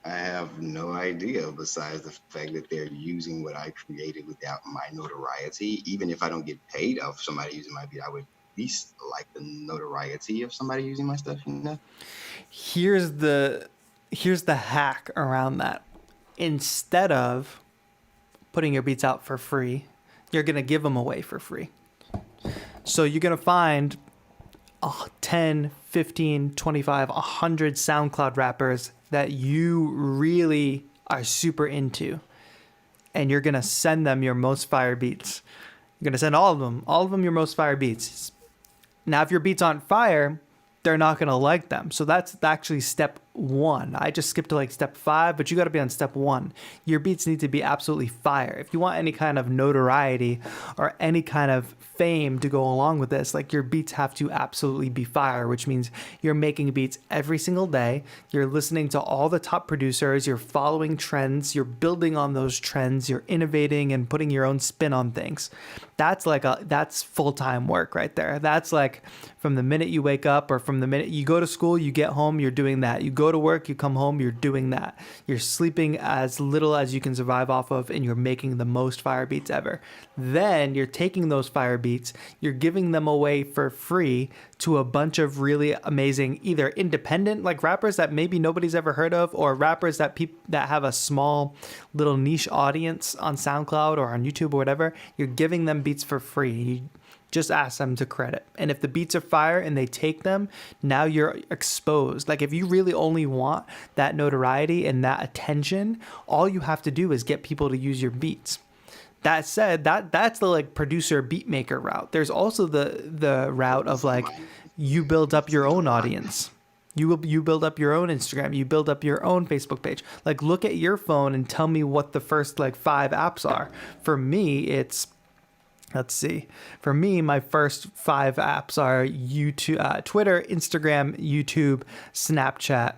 I have no idea besides the fact that they're using what I created without my notoriety. Even if I don't get paid off somebody using my beat, I would at least like the notoriety of somebody using my stuff, Here's the hack around that. Instead of putting your beats out for free, you're going to give them away for free. So you're going to find 10, 15, 25, 100 SoundCloud rappers that you really are super into. And you're going to send them your most fire beats. You're going to send all of them your most fire beats. Now, if your beats aren't fire, they're not going to like them. So that's actually step 1. I just skipped to like step 5, but you got to be on step 1. Your beats need to be absolutely fire. If you want any kind of notoriety or any kind of fame to go along with this, like your beats have to absolutely be fire, which means you're making beats every single day. You're listening to all the top producers. You're following trends. You're building on those trends. You're innovating and putting your own spin on things. That's full-time work right there. That's like from the minute you wake up or from the minute you go to school, you get home, you're doing that. You go to work, you come home, you're doing that. You're sleeping as little as you can survive off of, and you're making the most fire beats ever. Then you're taking those fire beats, you're giving them away for free to a bunch of really amazing, either independent like rappers that maybe nobody's ever heard of, or rappers that have a small little niche audience on SoundCloud or on YouTube or whatever. You're giving them beats for free. You just ask them to credit. And if the beats are fire and they take them, now you're exposed. Like if you really only want that notoriety and that attention, all you have to do is get people to use your beats. That said, that's the like producer beat maker route. There's also the route of like you build up your own audience. You build up your own Instagram. You build up your own Facebook page. Like look at your phone and tell me what the first like 5 apps are. For me, it's let's see. For me, my first 5 apps are YouTube, Twitter, Instagram, YouTube, Snapchat.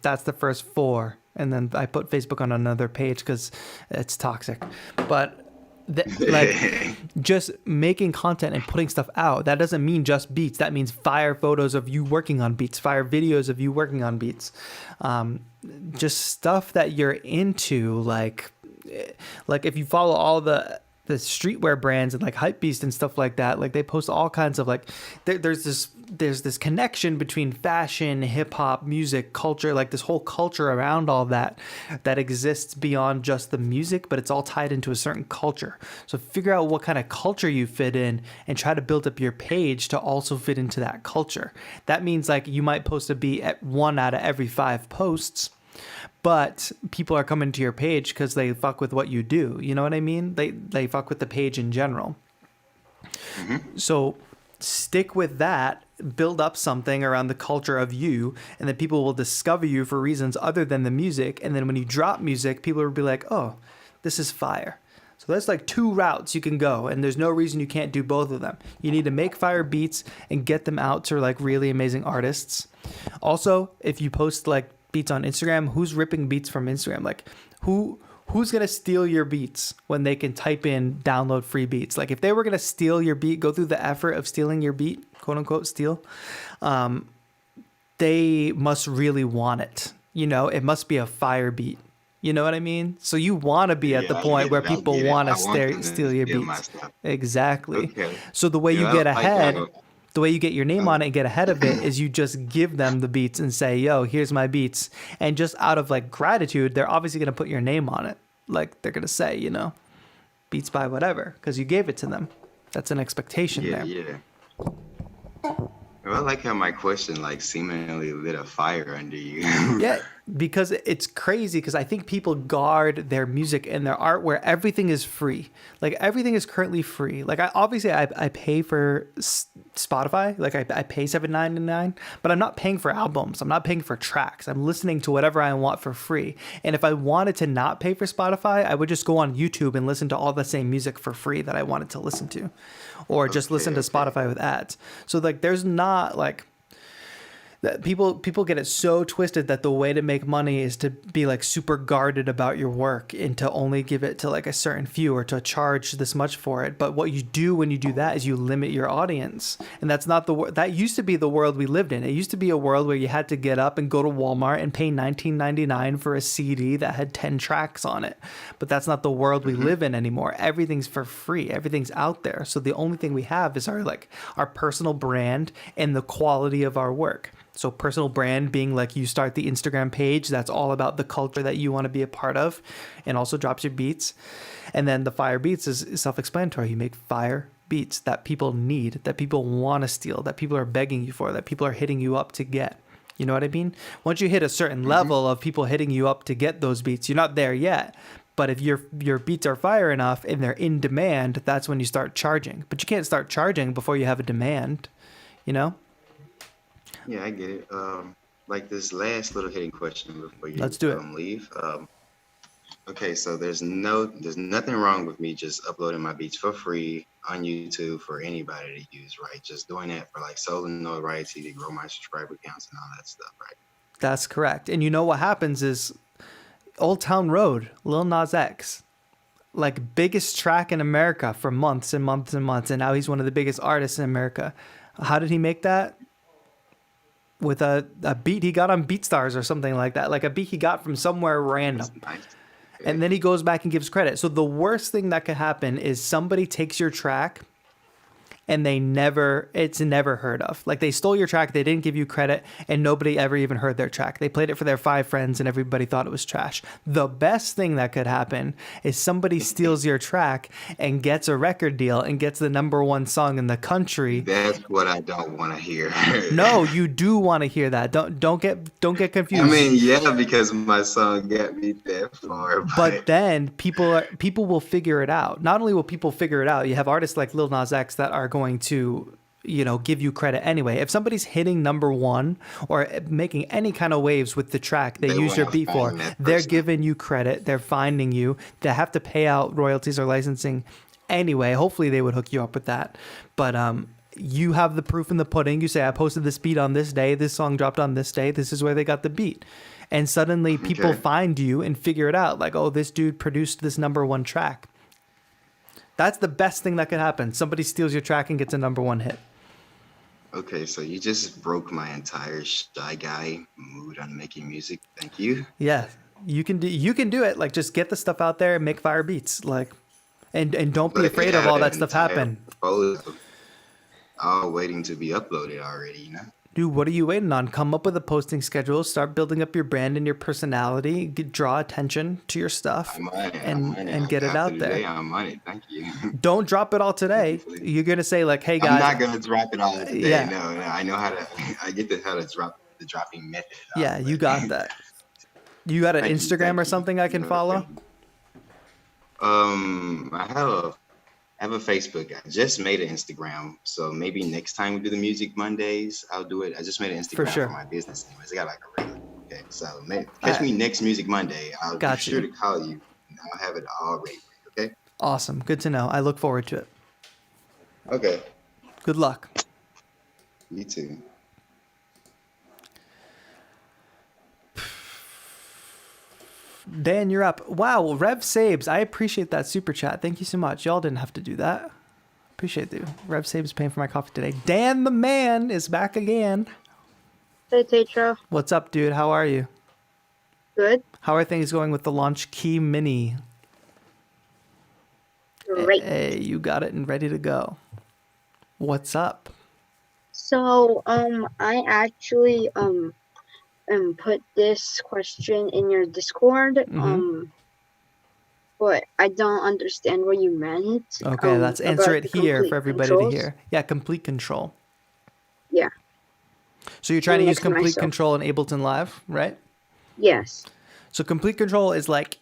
That's the first 4. And then I put Facebook on another page because it's toxic. But like just making content and putting stuff out, that doesn't mean just beats. That means fire photos of you working on beats, fire videos of you working on beats, just stuff that you're into. Like if you follow all the streetwear brands and like Hypebeast and stuff like that, like they post all kinds of like there's this connection between fashion, hip hop, music, culture, like this whole culture around all that exists beyond just the music, but it's all tied into a certain culture. So figure out what kind of culture you fit in and try to build up your page to also fit into that culture. That means like you might post a beat at 1 out of every 5 posts, but people are coming to your page because they fuck with what you do. You know what I mean? They fuck with the page in general. Mm-hmm. So stick with that, build up something around the culture of you, and then people will discover you for reasons other than the music. And then when you drop music, people will be like, oh, this is fire. So that's like 2 routes you can go, and there's no reason you can't do both of them. You need to make fire beats and get them out to like really amazing artists. Also, if you post like beats on Instagram, who's ripping beats from Instagram? Like who's gonna steal your beats when they can type in download free beats? Like if they were gonna steal your beat, go through the effort of stealing your beat, quote unquote steal, they must really want it. You know, it must be a fire beat. You know what I mean? So you want to be at the point where people want to steal your beats. Exactly. Okay. So the way you Yeah, get I like ahead, that. the way you get your name on it and get ahead of it is you just give them the beats and say, yo, here's my beats. And just out of like gratitude, they're obviously going to put your name on it. Like they're going to say, you know, beats by whatever, because you gave it to them. That's an expectation there. Yeah. Well, I like how my question like seemingly lit a fire under you. Yeah, because it's crazy, because I think people guard their music and their art where everything is free. Like everything is currently free. Like I pay for Spotify. Like I pay $7.99, but I'm not paying for albums. I'm not paying for tracks. I'm listening to whatever I want for free. And if I wanted to not pay for Spotify, I would just go on YouTube and listen to all the same music for free that I wanted to listen to, or just listen to Spotify with ads. So like there's not like that people get it so twisted that the way to make money is to be like super guarded about your work and to only give it to like a certain few or to charge this much for it. But what you do when you do that is you limit your audience. And that's not that used to be the world we lived in. It used to be a world where you had to get up and go to Walmart and pay $19.99 for a CD that had 10 tracks on it. But that's not the world we live in anymore. Everything's for free. Everything's out there. So the only thing we have is our personal brand and the quality of our work. So personal brand being like you start the Instagram page, that's all about the culture that you want to be a part of, and also drops your beats. And then the fire beats is self-explanatory. You make fire beats that people need, that people want to steal, that people are begging you for, that people are hitting you up to get. You know what I mean? Once you hit a certain level of people hitting you up to get those beats, you're not there yet. But if your beats are fire enough and they're in demand, that's when you start charging. But you can't start charging before you have a demand, you know? Yeah, I get it. Like this last little hitting question before you Let's do it. leave. Okay, so there's nothing wrong with me just uploading my beats for free on YouTube for anybody to use, right? Just doing that for like solo notoriety to grow my subscriber counts and all that stuff, right? That's correct. And you know what happens is Old Town Road, Lil Nas X, like biggest track in America for months and months and months, and now he's one of the biggest artists in America. How did he make that? With a beat he got on BeatStars or something like that, like a beat he got from somewhere random. That's nice. And then he goes back and gives credit. So the worst thing that could happen is somebody takes your track and it's never heard of. Like they stole your track, they didn't give you credit, and nobody ever even heard their track. They played it for their 5 friends and everybody thought it was trash. The best thing that could happen is somebody steals your track and gets a record deal and gets the #1 song in the country. That's what I don't want to hear. No, you do want to hear that. Don't get confused. I mean, yeah, because my song got me that far. But then people will figure it out. Not only will people figure it out, you have artists like Lil Nas X that are going to, you know, give you credit anyway. If somebody's hitting #1 or making any kind of waves with the track they use your beat for, they're giving you credit. They're finding you. They have to pay out royalties or licensing anyway. Hopefully they would hook you up with that. But you have the proof in the pudding. You say, I posted this beat on this day. This song dropped on this day. This is where they got the beat. And suddenly people find you and figure it out. Like, oh, this dude produced this #1 track. That's the best thing that could happen. Somebody steals your track and gets a #1 hit. Okay, so you just broke my entire shy guy mood on making music. Thank you. Yeah, you can do it. Like, just get the stuff out there and make fire beats. Like, and don't be But afraid I of all have that an stuff entire happen. portfolio all waiting to be uploaded already, you know? Dude, what are you waiting on? Come up with a posting schedule. Start building up your brand and your personality. Draw attention to your stuff, I'm on it. and get it After out today, there. I'm on it. Thank you. Don't drop it all today. Hopefully. You're gonna say like, "Hey I'm guys, not gonna drop it all today. yeah. No, I know how to. I get how to drop the dropping method. Yeah, you but- got that. You got an Thank you, Instagram thank or you. something I can No, follow? thank you. I have a Facebook. I just made an Instagram, so maybe next time we do the Music Mondays, I'll do it. I just made an Instagram sure. for my business. Anyways, I got like a regular. Okay, so catch me next Music Monday. I'll Got be sure you. to call you, and I'll have it all ready for you. Okay. Awesome. Good to know. I look forward to it. Okay. Good luck. You too. Dan, you're up. Wow, Rev Sabes. I appreciate that super chat. Thank you so much. Y'all didn't have to do that. Appreciate you. Rev Sabes paying for my coffee today. Dan the man is back again. Hey, TAETRO. What's up, dude? How are you? Good. How are things going with the Launch Key Mini? Great. Hey, you got it and ready to go. What's up? So, I actually put this question in your Discord. Mhm. But I don't understand what you meant. Okay, let's answer about it the here complete for everybody controls. to hear. Yeah, complete control. Yeah. So you're trying to use Next to complete myself. control in Ableton Live, right? Yes. So complete control is like,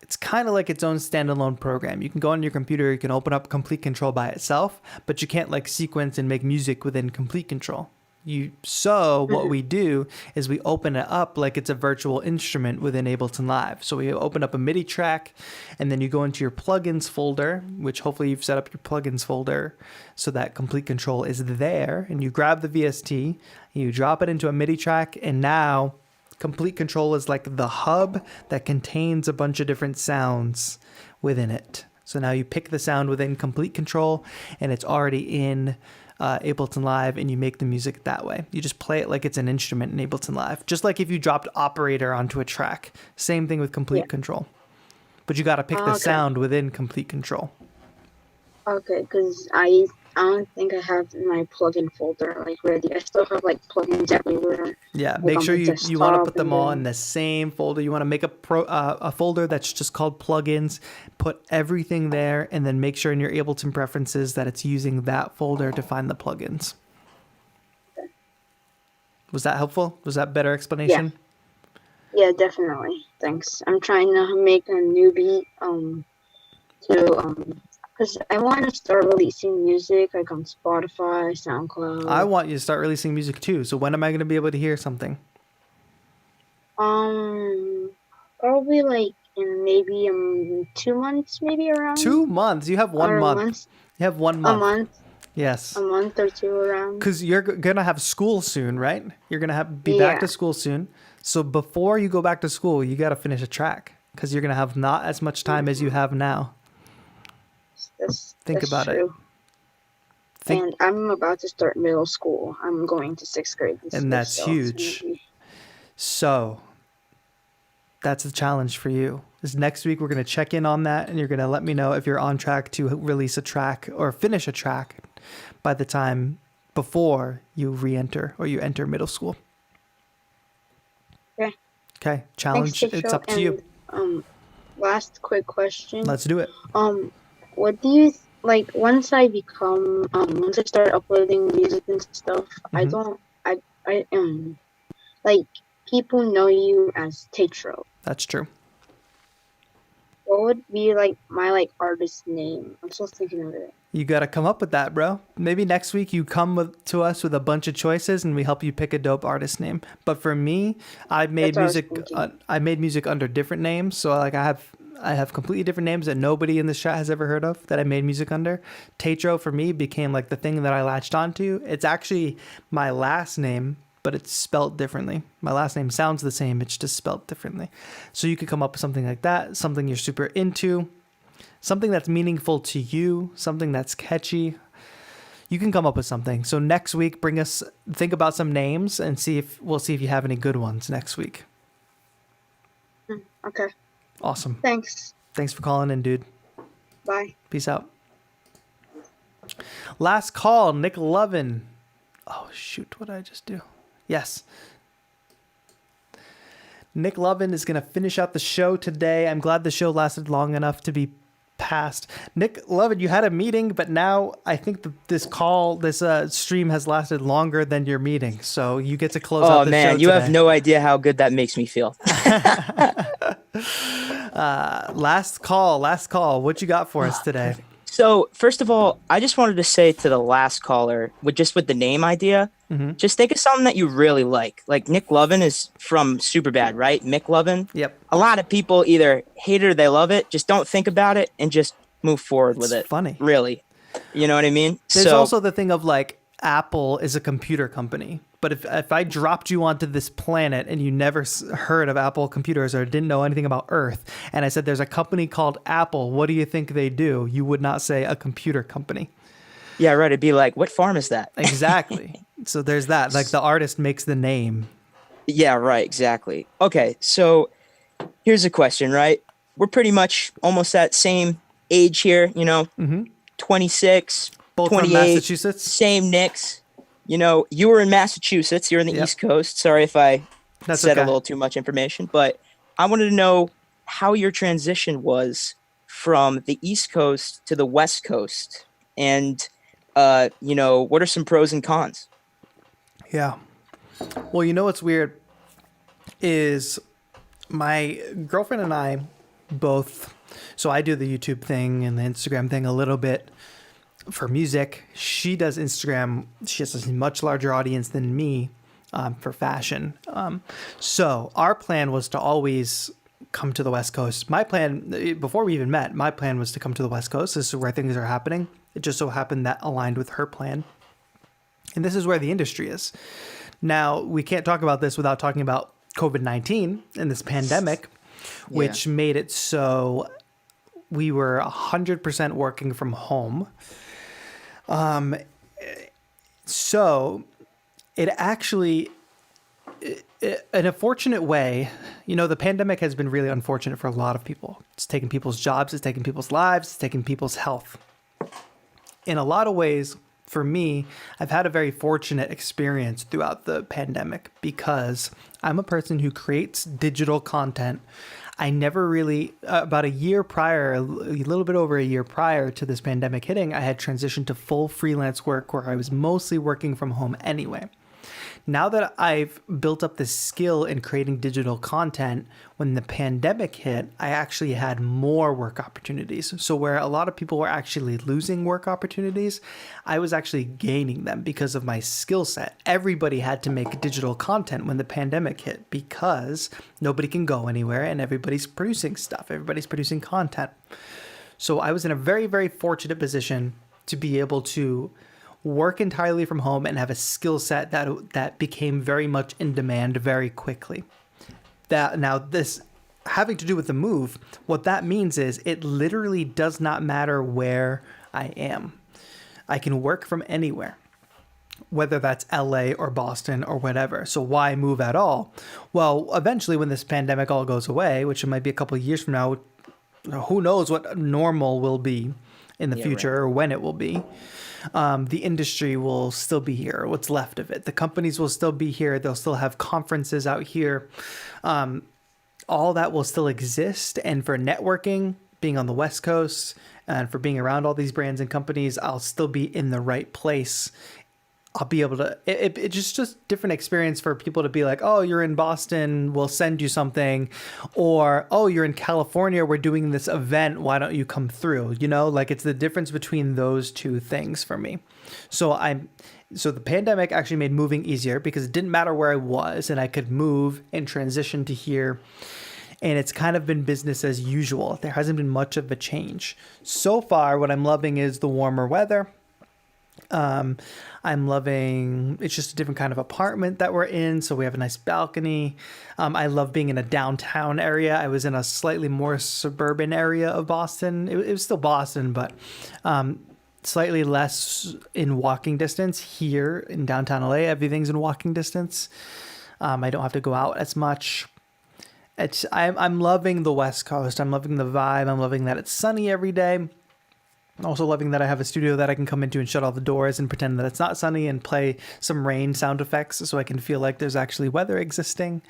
it's kind of like its own standalone program. You can go on your computer, you can open up complete control by itself, but you can't like sequence and make music within complete control. What we do is we open it up like it's a virtual instrument within Ableton Live. So we open up a MIDI track, and then you go into your plugins folder, which hopefully you've set up your plugins folder so that complete control is there, and you grab the VST, you drop it into a MIDI track, and now complete control is like the hub that contains a bunch of different sounds within it. So now you pick the sound within complete control, and it's already in Ableton Live, and you make the music that way. You just play it like it's an instrument in Ableton Live, just like if you dropped operator onto a track. Same thing with complete control, but you got to pick the Okay. sound within complete control. Okay, because I don't think I have my plugin folder like ready. I still have like plugins everywhere. Yeah, Like make on sure my you want to desktop, put them and all then- in the same folder. You want to make a folder that's just called plugins, put everything there, and then make sure in your Ableton preferences that it's using that folder to find the plugins. Was that helpful? Was that better explanation? Yeah, definitely. Thanks. I'm trying to make a new beat because I want to start releasing music like on Spotify, SoundCloud. I want you to start releasing music too. So when am I going to be able to hear something? Probably like in maybe 2 months, maybe around 2 months. You have one or a month. You have 1 a month. month, Yes. a month or two around. Because you're going to have school soon, right? You're going to be back to Yeah. school soon. So before you go back to school, you got to finish a track because you're going to have not as much time as you have now. Think That's about it. true. And I'm about to start middle school. I'm going to 6th grade. this And year, that's so it's gonna huge. be- So that's the challenge for you. Is next week we're going to check in on that, and you're going to let me know if you're on track to release a track or finish a track by the time before you re-enter or you enter middle school. Okay. Okay. Challenge. Thanks, It's Tisha. up to you. And, last quick question. Let's do it. What do you like once I start uploading music and stuff? I Mhm. don't. I like people know you as TAETRO. That's true. What would be like my like artist name? I'm still thinking of it. You got to come up with that, bro. Maybe next week you come to us with a bunch of choices and we help you pick a dope artist name. But for me, I made That's what I was music. thinking. I made music under different names. So like I have completely different names that nobody in this chat has ever heard of that I made music under. TAETRO for me became like the thing that I latched onto. It's actually my last name, but it's spelt differently. My last name sounds the same. It's just spelt differently. So you could come up with something like that, something you're super into, something that's meaningful to you, something that's catchy. You can come up with something. So next week, think about some names and we'll see if you have any good ones next week. Okay. Awesome. Thanks. Thanks for calling in, dude. Bye. Peace out. Last call, Nick Lovin. Oh, shoot. What did I just do? Yes. Nick Lovin is going to finish out the show today. I'm glad the show lasted long enough to be passed. Nick Lovin, you had a meeting, but now I think this stream has lasted longer than your meeting. So you get to close out the show today. Oh, man, you have no idea how good that makes me feel. Last call. What you got for us today? So, first of all, I just wanted to say to the last caller, with the name idea, just think of something that you really like. Like Nick Lovin is from Superbad, right? Mick Lovin. Yep. A lot of people either hate it or they love it. Just don't think about it and just move forward with it. Funny. Really. You know what I mean? There's also the thing of like Apple is a computer company. But if I dropped you onto this planet and you never heard of Apple computers or didn't know anything about Earth, and I said there's a company called Apple, what do you think they do? You would not say a computer company. Yeah, right. It'd be like, what farm is that? Exactly. So there's that. Like the artist makes the name. Yeah, right. Exactly. Okay, so here's a question, right? We're pretty much almost that same age here, 26, Both 28, from Massachusetts? Same Knicks. You were in Massachusetts. You're in the East Coast. Sorry if I said a little too much information, but I wanted to know how your transition was from the East Coast to the West Coast, and what are some pros and cons? Yeah. Well, what's weird is my girlfriend and I both. So I do the YouTube thing and the Instagram thing a little bit for music. She does Instagram. She has a much larger audience than me for fashion. So our plan was to always come to the West Coast. My plan, before we even met, my plan was to come to the West Coast. This is where things are happening. It just so happened that aligned with her plan. And this is where the industry is. Now, we can't talk about this without talking about COVID-19 and this pandemic, which made it so we were 100% working from home. So it actually, in a fortunate way, the pandemic has been really unfortunate for a lot of people. It's taken people's jobs, it's taken people's lives, it's taken people's health. In a lot of ways, for me, I've had a very fortunate experience throughout the pandemic because I'm a person who creates digital content. I never really, about a little bit over a year prior to this pandemic hitting, I had transitioned to full freelance work where I was mostly working from home anyway. Now that I've built up this skill in creating digital content, when the pandemic hit, I actually had more work opportunities. So where a lot of people were actually losing work opportunities, I was actually gaining them because of my skill set. Everybody had to make digital content when the pandemic hit because nobody can go anywhere and everybody's producing stuff. Everybody's producing content. So I was in a very, very fortunate position to be able to work entirely from home and have a skill set that became very much in demand very quickly. This having to do with the move, what that means is it literally does not matter where I am. I can work from anywhere, whether that's LA or Boston or whatever. So why move at all? Well, eventually when this pandemic all goes away, which it might be a couple of years from now, who knows what normal will be in the future or when it will be. The industry will still be here, what's left of it. The companies will still be here. They'll still have conferences out here. All that will still exist. And for networking, being on the West Coast and for being around all these brands and companies, I'll still be in the right place. I'll be able to, it's just different experience for people to be like, oh, you're in Boston, we'll send you something. Or, oh, you're in California, we're doing this event, why don't you come through? It's the difference between those two things for me. So the pandemic actually made moving easier because it didn't matter where I was and I could move and transition to here. And it's kind of been business as usual. There hasn't been much of a change. So far, what I'm loving is the warmer weather. I'm loving, it's just a different kind of apartment that we're in. So we have a nice balcony. I love being in a downtown area. I was in a slightly more suburban area of Boston. It was still Boston, but slightly less in walking distance. Here in downtown LA, everything's in walking distance. I don't have to go out as much. I'm loving the West Coast. I'm loving the vibe. I'm loving that it's sunny every day. I'm also loving that I have a studio that I can come into and shut all the doors and pretend that it's not sunny and play some rain sound effects so I can feel like there's actually weather existing.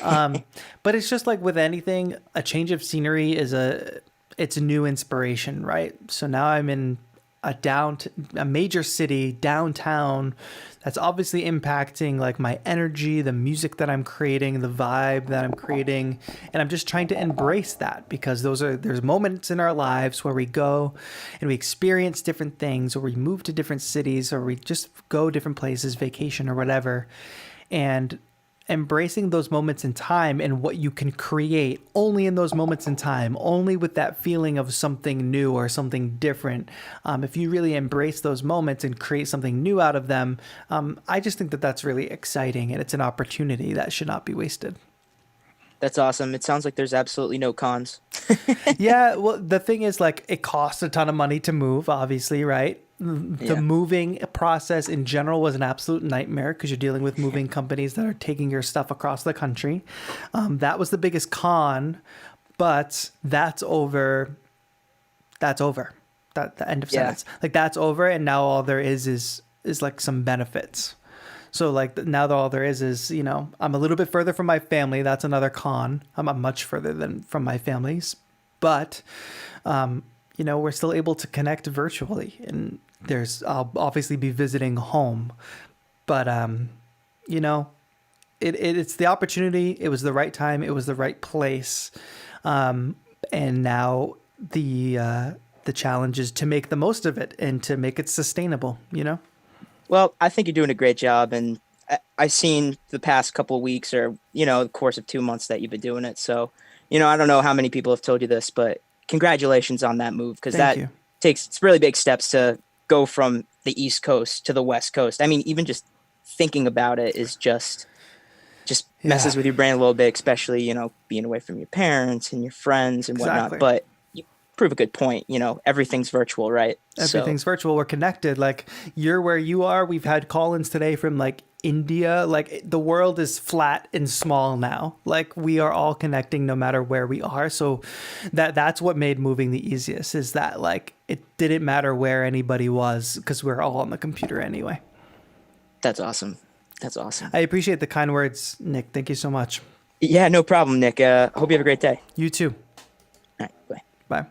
But it's just like with anything, a change of scenery it's a new inspiration, right? So now I'm in a major city downtown that's obviously impacting like my energy, the music that I'm creating, the vibe that I'm creating, and I'm just trying to embrace that because there's moments in our lives where we go and we experience different things, or we move to different cities, or we just go different places, vacation or whatever, and embracing those moments in time and what you can create only in those moments in time, only with that feeling of something new or something different. If you really embrace those moments and create something new out of them, I just think that that's really exciting, and it's an opportunity that should not be wasted. That's awesome. It sounds like there's absolutely no cons. Yeah, well, the thing is, like, it costs a ton of money to move, obviously, right? The moving process in general was an absolute nightmare because you're dealing with moving companies that are taking your stuff across the country. That was the biggest con, but that's over. That's over. That the end of sentence. Like, that's over, and now all there is like some benefits. So like now all there is, you know, I'm a little bit further from my family. That's another con. I'm much further than from my families, but you know, we're still able to connect virtually, and I'll obviously be visiting home, but you know, it's the opportunity. It was the right time. It was the right place, and now the challenge is to make the most of it and to make it sustainable. You know. Well, I think you're doing a great job, and I've seen the past couple of weeks, or the course of 2 months that you've been doing it. So, I don't know how many people have told you this, but congratulations on that move, because it's really big steps to go from the East Coast to the West Coast. I mean, even just thinking about it is just messes with your brain a little bit, especially being away from your parents and your friends and whatnot. But prove a good point. Everything's virtual, right? Everything's virtual. We're connected. Like, you're where you are. We've had call-ins today from like India. Like, the world is flat and small now. Like, we are all connecting no matter where we are. So that's what made moving the easiest, is that like it didn't matter where anybody was because we're all on the computer anyway. That's awesome. I appreciate the kind words, Nick. Thank you so much. Yeah, no problem, Nick. Hope you have a great day. You too. All right, bye. Bye.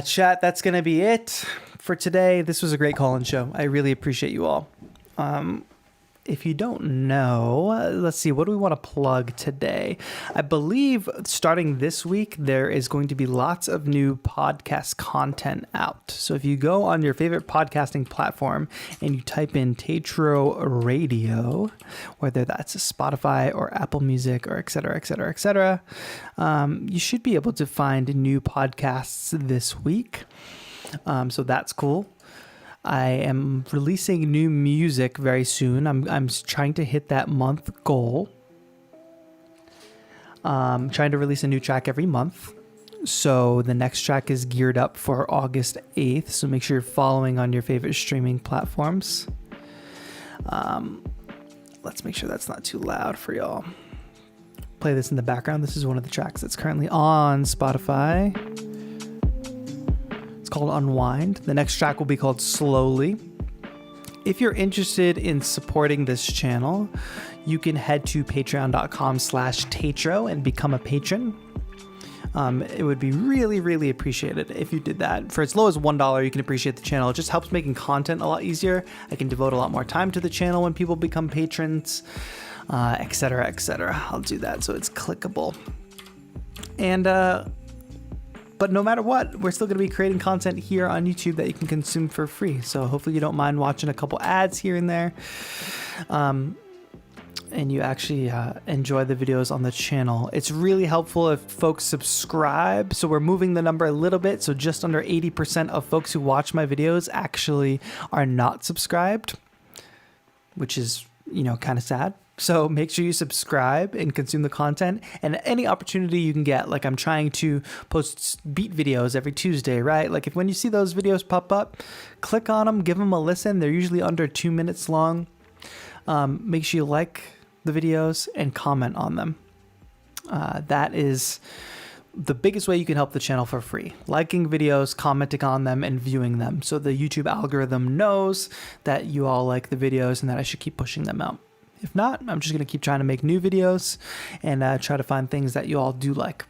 Chat, that's going to be it for today. This was a great call-in show. I really appreciate you all. If you don't know, let's see, what do we want to plug today? I believe starting this week, there is going to be lots of new podcast content out. So if you go on your favorite podcasting platform and you type in TAETRO Radio, whether that's Spotify or Apple Music or et cetera, you should be able to find new podcasts this week. So that's cool. I am releasing new music very soon. I'm trying to hit that month goal. Trying to release a new track every month. So the next track is geared up for August 8th. So make sure you're following on your favorite streaming platforms. Let's make sure that's not too loud for y'all. Play this in the background. This is one of the tracks that's currently on Spotify. Called Unwind. The next track will be called Slowly. If you're interested in supporting this channel, you can head to patreon.com/TAETRO and become a patron. It would be really, really appreciated if you did that. For as low as $1, you can appreciate the channel. It just helps making content a lot easier. I can devote a lot more time to the channel when people become patrons, etc. I'll do that so it's clickable. And but no matter what, we're still going to be creating content here on YouTube that you can consume for free. So hopefully you don't mind watching a couple ads here and there. and you actually enjoy the videos on the channel. It's really helpful if folks subscribe. So we're moving the number a little bit. So just under 80% of folks who watch my videos actually are not subscribed, which is, kind of sad. So make sure you subscribe and consume the content, and any opportunity you can get. Like, I'm trying to post beat videos every Tuesday, right? Like, when you see those videos pop up, click on them, give them a listen. They're usually under 2 minutes long. Make sure you like the videos and comment on them. That is the biggest way you can help the channel for free. Liking videos, commenting on them, and viewing them. So the YouTube algorithm knows that you all like the videos and that I should keep pushing them out. If not, I'm just going to keep trying to make new videos and try to find things that you all do like.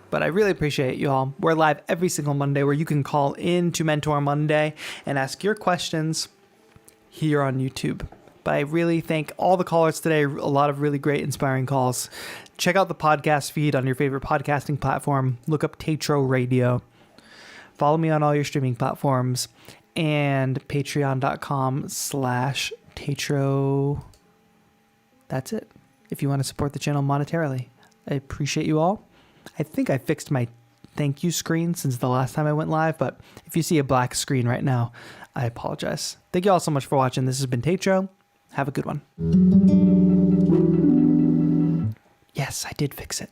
But I really appreciate you all. We're live every single Monday, where you can call in to Mentor Monday and ask your questions here on YouTube. But I really thank all the callers today. A lot of really great, inspiring calls. Check out the podcast feed on your favorite podcasting platform. Look up TAETRO Radio. Follow me on all your streaming platforms, and patreon.com/TAETRO. That's it. If you want to support the channel monetarily, I appreciate you all. I think I fixed my thank you screen since the last time I went live, but if you see a black screen right now, I apologize. Thank you all so much for watching. This has been TAETRO. Have a good one. Yes, I did fix it.